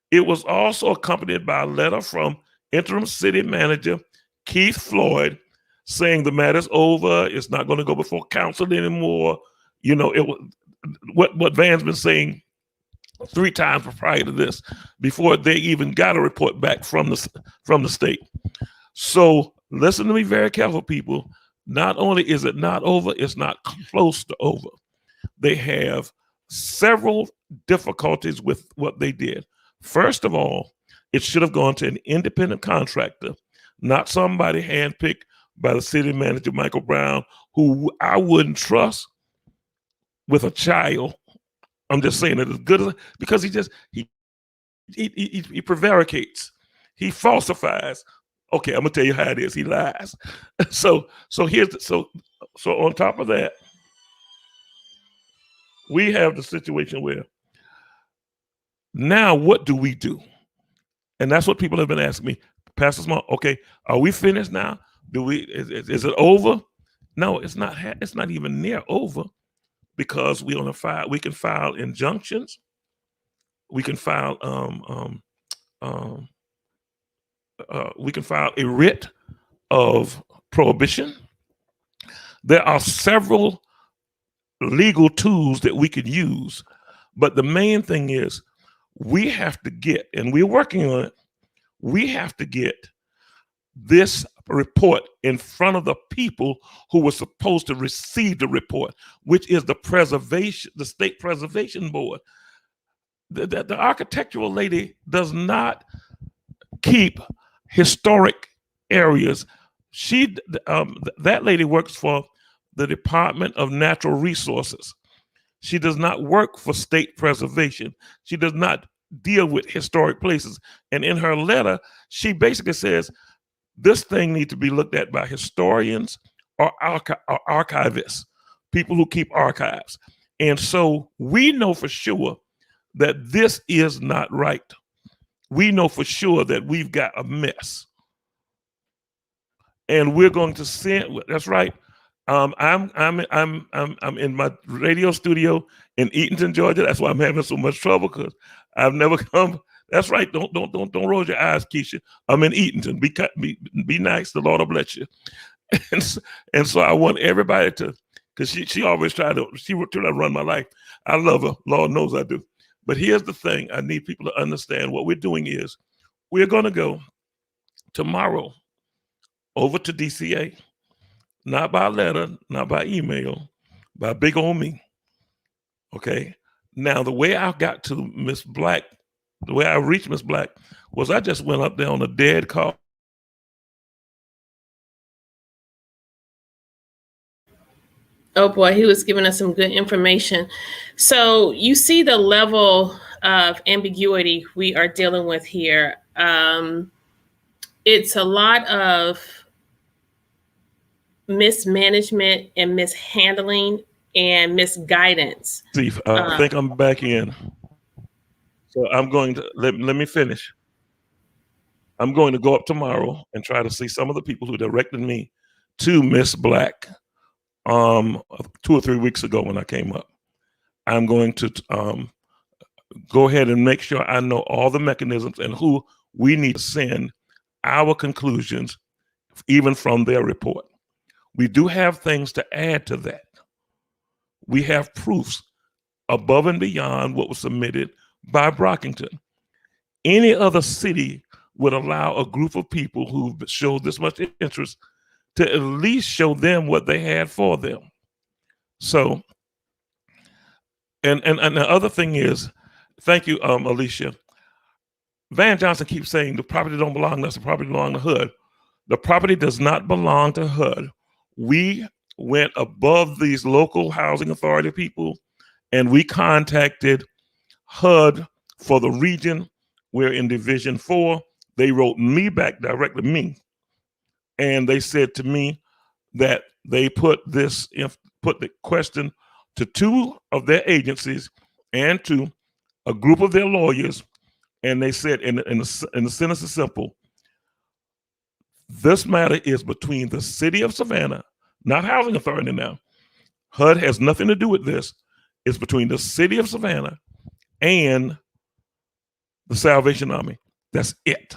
it was also accompanied by a letter from interim city manager Keith Floyd saying the matter's over, it's not going to go before council anymore. You know, it was what Van's been saying 3 times prior to this, before they even got a report back from the state. So listen to me very careful, people. Not only is it not over, it's not close to over. They have several difficulties with what they did. First of all, it should have gone to an independent contractor, not somebody handpicked by the city manager, Michael Brown, who I wouldn't trust with a child. I'm just saying it as good as, because he prevaricates, he falsifies. Okay, I'm gonna tell you how it is. He lies. So on top of that, we have the situation where now what do we do? And that's what people have been asking me, Pastor Small. Okay, are we finished now? Is it over? No, it's not. It's not even near over, because we can file injunctions. We can file we can file a writ of prohibition. There are several legal tools that we could use, but the main thing is we have to get, and we're working on it, we have to get this report in front of the people who were supposed to receive the report, which is the State Preservation Board. The architectural lady does not keep historic areas. That lady works for the Department of Natural Resources. She does not work for state preservation. She does not deal with historic places. And in her letter, she basically says this thing needs to be looked at by historians or archivists, people who keep archives. And so we know for sure that this is not right. We know for sure that we've got a mess, and we're going to send. That's right. I'm in my radio studio in Eatonton, Georgia. That's why I'm having so much trouble, because I've never come. That's right. Don't roll your eyes, Kesha. I'm in Eatonton. Be nice. The Lord will bless you. And so I want everybody to, because she always tried to run my life. I love her. Lord knows I do. But here's the thing. I need people to understand what we're doing is we're going to go tomorrow over to DCA, not by letter, not by email, by big old me. Okay. Now, the way I got to Miss Black, the way I reached Miss Black was I just went up there on a dead call. Oh boy, he was giving us some good information. So you see the level of ambiguity we are dealing with here. It's a lot of mismanagement and mishandling and misguidance. Steve, I think I'm back in. So I'm going to let me finish. I'm going to go up tomorrow and try to see some of the people who directed me to Miss Black 2 or 3 weeks ago when I came up. I'm going to go ahead and make sure I know all the mechanisms and who we need to send our conclusions, even from their report. We do have things to add to that. We have proofs above and beyond what was submitted by Brockington. Any other city would allow a group of people who showed this much interest to at least show them what they had for them. So, and the other thing is, thank you, Alicia. Van Johnson keeps saying the property don't belong to us, the property belongs to HUD. The property does not belong to HUD. We went above these local housing authority people and we contacted HUD for the region. We're in Division 4. They wrote me back directly, me, and they said to me that they put the question to 2 of their agencies and to a group of their lawyers, and they said, in the sentence is simple: this matter is between the city of Savannah, not housing authority now. HUD has nothing to do with this. It's between the city of Savannah and the Salvation Army. That's it.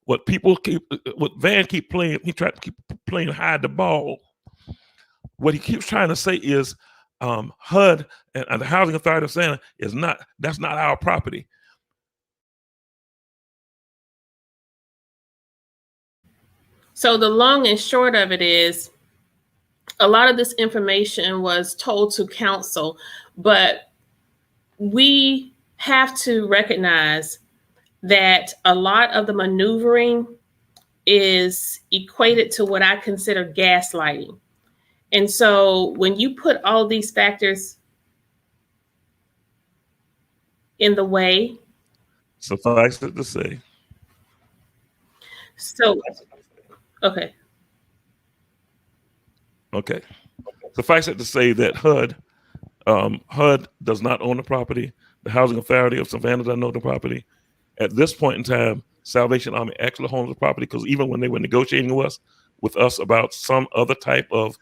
What Van keep playing, he tried to keep playing hide the ball. What he keeps trying to say is HUD and the Housing Authority of Savannah that's not our property. So the long and short of it is, a lot of this information was told to council, but we have to recognize that a lot of the maneuvering is equated to what I consider gaslighting. And so when you put all these factors in the way. Suffice it to say. So, okay. Okay. Suffice it to say that HUD does not own the property. The Housing Authority of Savannah doesn't own the property. At this point in time, Salvation Army actually owns the property, because even when they were negotiating with us about some other type of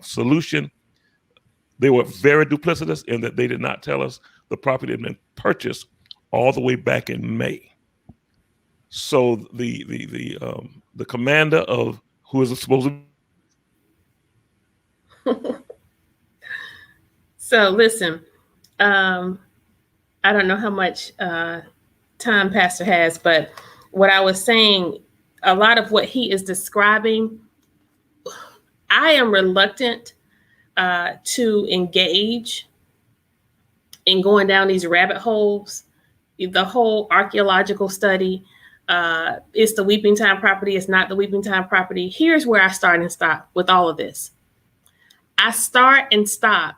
solution, they were very duplicitous in that they did not tell us the property had been purchased all the way back in May. So the commander of who is supposed to. So listen, I don't know how much time Pastor has, but what I was saying, a lot of what he is describing, I am reluctant to engage in going down these rabbit holes. The whole archaeological study, it's the Weeping Time property, it's not the Weeping Time property. Here's where I start and stop with all of this. I start and stop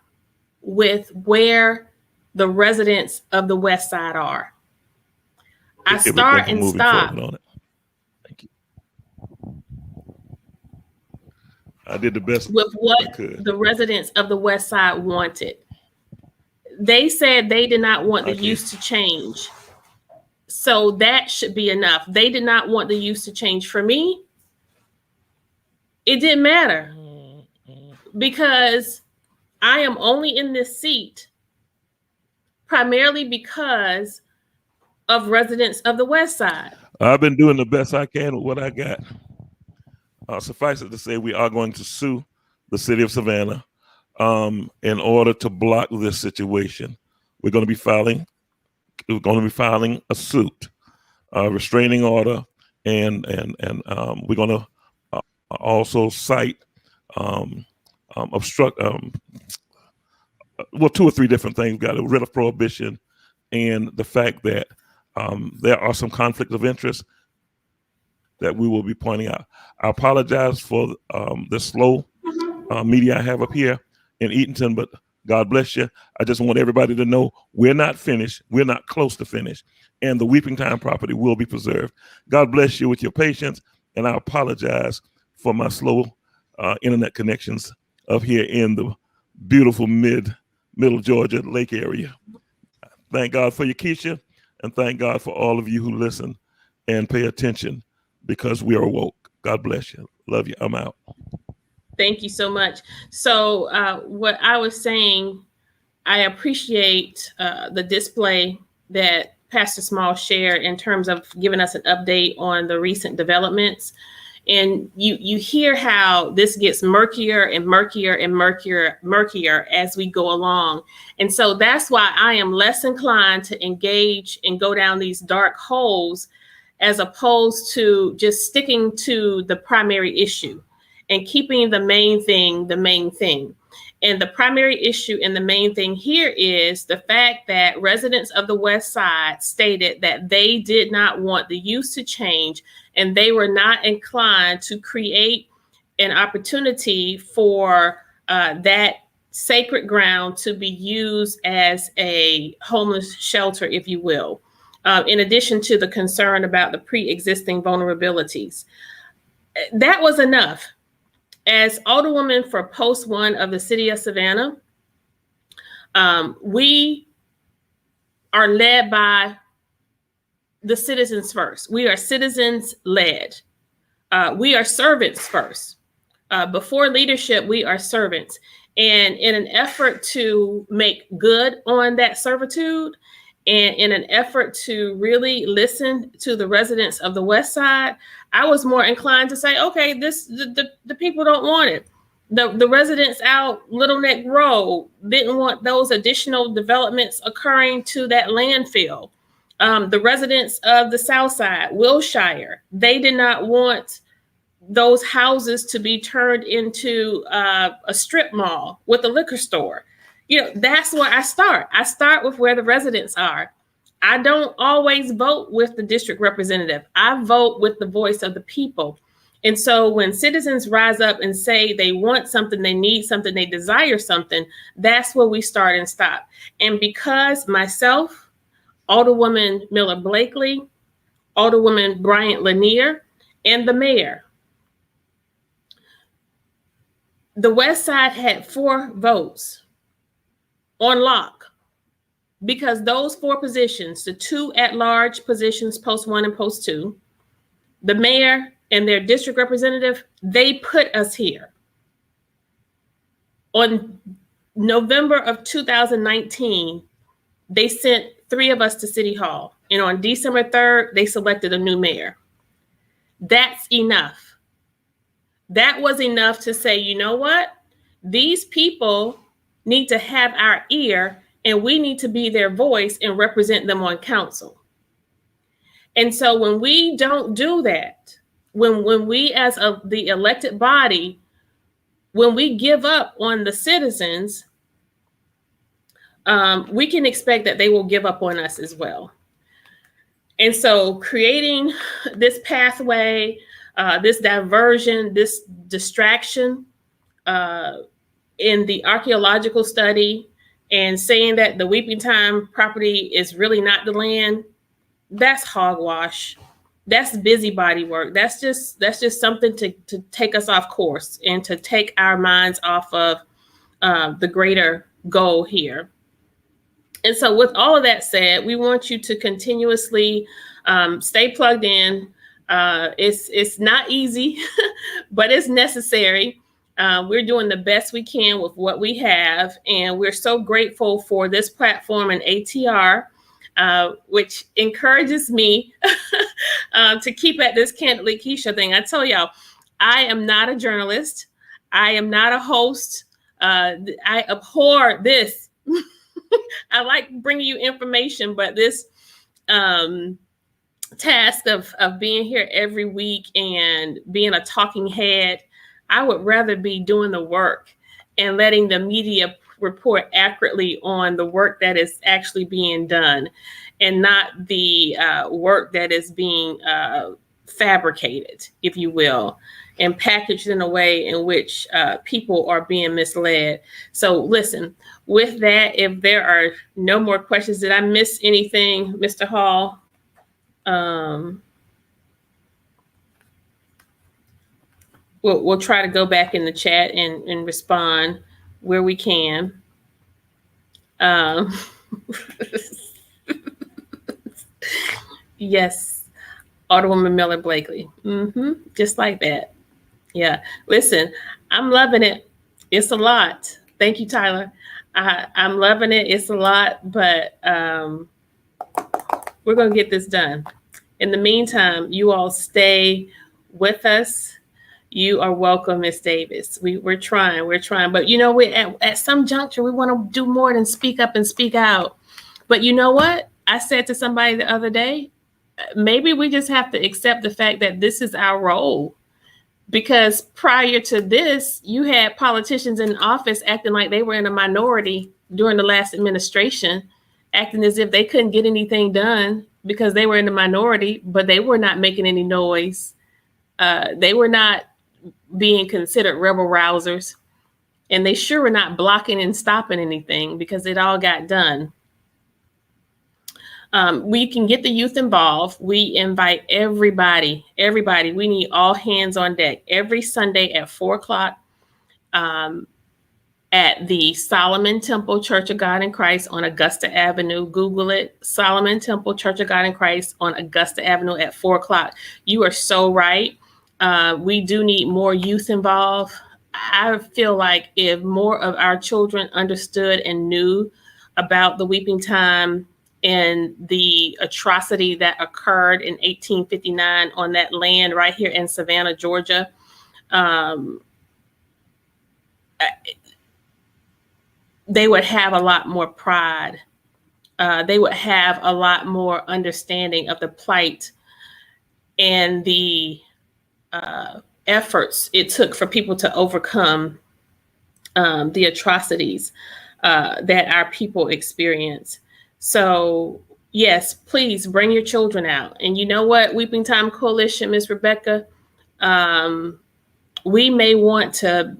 with where the residents of the West Side are. I start and stop. Thank you. I did the best with what the residents of the West Side wanted. They said they did not want the use to change. So that should be enough. They did not want the use to change. For me, it didn't matter, because I am only in this seat primarily because of residents of the West Side. I've been doing the best I can with what I got. Suffice it to say, we are going to sue the city of Savannah in order to block this situation. We're going to be filing a suit, restraining order, and we're going to also cite obstruct. 2 or 3 different things. We've got a writ of prohibition, and the fact that there are some conflicts of interest that we will be pointing out. I apologize for the slow media I have up here in Eatonton, but God bless you. I just want everybody to know we're not finished. We're not close to finished. And the Weeping Time property will be preserved. God bless you with your patience. And I apologize for my slow internet connections up here in the beautiful middle Georgia Lake area. Thank God for you, Kesha. And thank God for all of you who listen and pay attention, because we are woke. God bless you. Love you. I'm out. Thank you so much. So what I was saying, I appreciate the display that Pastor Small shared in terms of giving us an update on the recent developments. And you hear how this gets murkier and murkier and murkier as we go along. And so that's why I am less inclined to engage and go down these dark holes, as opposed to just sticking to the primary issue and keeping the main thing the main thing. And the primary issue and the main thing here is the fact that residents of the West Side stated that they did not want the use to change, and they were not inclined to create an opportunity for that sacred ground to be used as a homeless shelter, if you will, in addition to the concern about the pre-existing vulnerabilities. That was enough. As Alderwoman for Post 1 of the City of Savannah, we are led by the citizens first. We are citizens led. We are servants first. Before leadership, we are servants. And in an effort to make good on that servitude, and in an effort to really listen to the residents of the West Side, I was more inclined to say, okay, the people don't want it. The residents out Little Neck Road didn't want those additional developments occurring to that landfill. The residents of the South Side, Wilshire, they did not want those houses to be turned into a strip mall with a liquor store. That's where I start. I start with where the residents are. I don't always vote with the district representative. I vote with the voice of the people. And so when citizens rise up and say they want something, they need something, they desire something, that's where we start and stop. And because myself, Alderwoman Miller Blakely, Alderwoman Bryant Lanier, and the mayor, the West Side had 4 votes on lock, because those 4 positions, the 2 at-large positions, Post 1 and Post 2, the mayor and their district representative, they put us here. On November of 2019, they sent 3 of us to City Hall. And on December 3rd, they selected a new mayor. That's enough. That was enough to say, you know what? These people need to have our ear, and we need to be their voice and represent them on council. And so when we don't do that, when we as the elected body, when we give up on the citizens, we can expect that they will give up on us as well. And so creating this pathway, this diversion, this distraction in the archaeological study, and saying that the Weeping Time property is really not the land, that's hogwash. That's busybody work. That's just something to take us off course and to take our minds off of the greater goal here. And so with all of that said, we want you to continuously stay plugged in. It's not easy, but it's necessary. We're doing the best we can with what we have. And we're so grateful for this platform and ATR, which encourages me to keep at this Kandily Kesha thing. I tell y'all, I am not a journalist. I am not a host. I abhor this. I like bringing you information, but this task of being here every week and being a talking head, I would rather be doing the work and letting the media report accurately on the work that is actually being done, and not the work that is being fabricated, if you will, and packaged in a way in which people are being misled. So listen, with that, if there are no more questions, did I miss anything, Mr. Hall? We'll try to go back in the chat and respond where we can. Yes, Alderwoman Miller Blakely. Just like that. Yeah. Listen, I'm loving it. It's a lot. Thank you, Tyler. I'm loving it. It's a lot, but we're going to get this done. In the meantime, you all stay with us. You are welcome, Miss Davis. We're trying. But you know, at some juncture, we want to do more than speak up and speak out. But you know what? I said to somebody the other day, maybe we just have to accept the fact that this is our role. Because prior to this, you had politicians in office acting like they were in a minority during the last administration, acting as if they couldn't get anything done because they were in the minority, but they were not making any noise. They were not being considered rebel rousers, and they sure were not blocking and stopping anything because it all got done. We can get the youth involved. We invite everybody. We need all hands on deck every Sunday at 4:00 at the Solomon Temple Church of God in Christ on Augusta Avenue. Google it, Solomon Temple Church of God in Christ on Augusta Avenue at 4:00. You are so right. We do need more youth involved. I feel like if more of our children understood and knew about the weeping time and the atrocity that occurred in 1859 on that land right here in Savannah, Georgia, they would have a lot more pride. They would have a lot more understanding of the plight and the efforts it took for people to overcome the atrocities that our people experience. So yes, please bring your children out. And you know what, Weeping Time Coalition, Ms. Rebecca, we may want to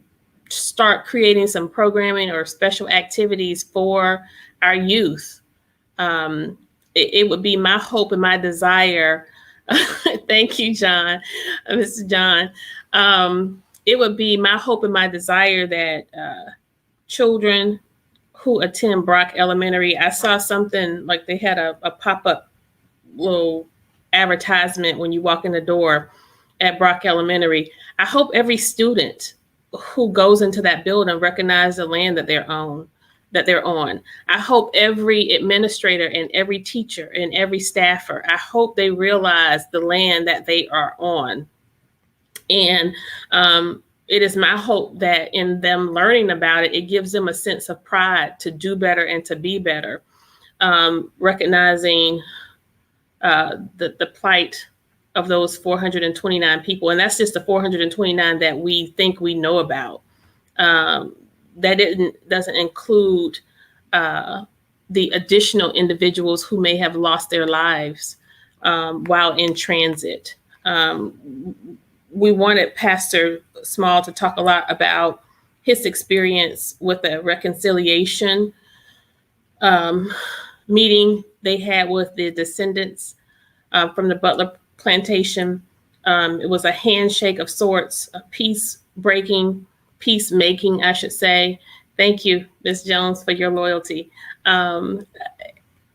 start creating some programming or special activities for our youth. It would be my hope and my desire. Thank you, John, Mr. John. It would be my hope and my desire that children who attend Brock Elementary, I saw something like they had a pop-up little advertisement when you walk in the door at Brock Elementary. I hope every student who goes into that building recognize the land that they're on. I hope every administrator and every teacher and every staffer, I hope they realize the land that they are on. And it is my hope that in them learning about it, it gives them a sense of pride to do better and to be better, recognizing the plight of those 429 people. And that's just the 429 that we think we know about. That doesn't include the additional individuals who may have lost their lives while in transit. We wanted Pastor Small to talk a lot about his experience with the reconciliation meeting they had with the descendants from the Butler plantation. It was a handshake of sorts, a peacemaking, I should say. Thank you, Ms. Jones, for your loyalty. In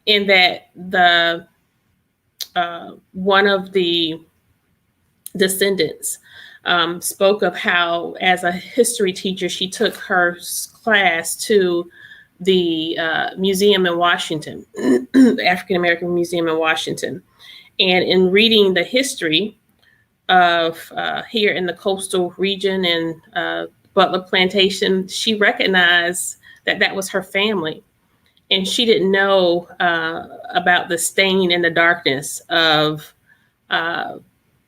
that the one of the descendants spoke of how, as a history teacher, she took her class to the museum in Washington, the African American Museum in Washington. And in reading the history of here in the coastal region and Butler Plantation, she recognized that that was her family. And she didn't know about the stain and the darkness of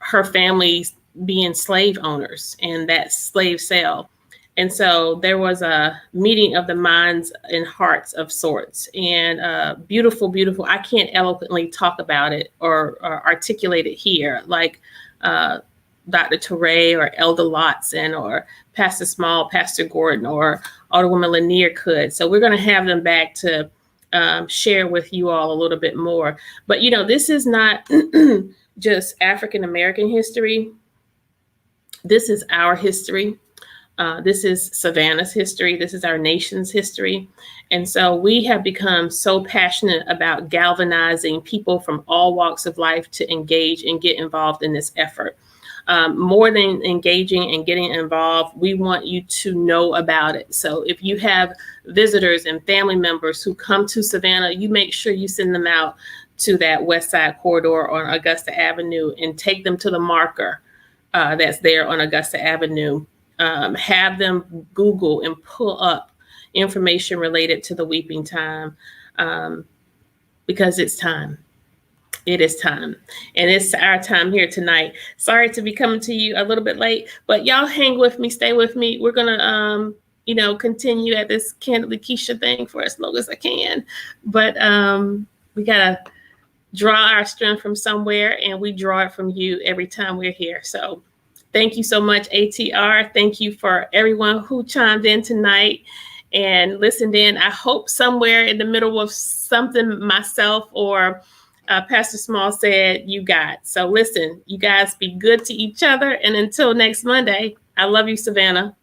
her family being slave owners and that slave sale. And so there was a meeting of the minds and hearts of sorts, and beautiful, beautiful. I can't eloquently talk about it or articulate it here. Like Dr. Touré or Elder Lotson or Pastor Small, Pastor Gordon, or Alderwoman Lanier could. So we're going to have them back to share with you all a little bit more. But, you know, this is not just African American history. This is our history. This is Savannah's history. This is our nation's history. And so we have become so passionate about galvanizing people from all walks of life to engage and get involved in this effort. More than engaging and getting involved, we want you to know about it. So if you have visitors and family members who come to Savannah, you make sure you send them out to that West Side corridor on Augusta Avenue and take them to the marker that's there on Augusta Avenue. Have them Google and pull up information related to the weeping time, because it's time. It is time. And it's our time here tonight. Sorry to be coming to you a little bit late, but y'all hang with me, stay with me. We're going to, continue at this Kandily Kesha thing for as long as I can. But we got to draw our strength from somewhere, and we draw it from you every time we're here. So thank you so much, ATR. Thank you for everyone who chimed in tonight and listened in. I hope somewhere in the middle of something myself or Pastor Small said you got. So listen, you guys be good to each other. And until next Monday, I love you, Savannah.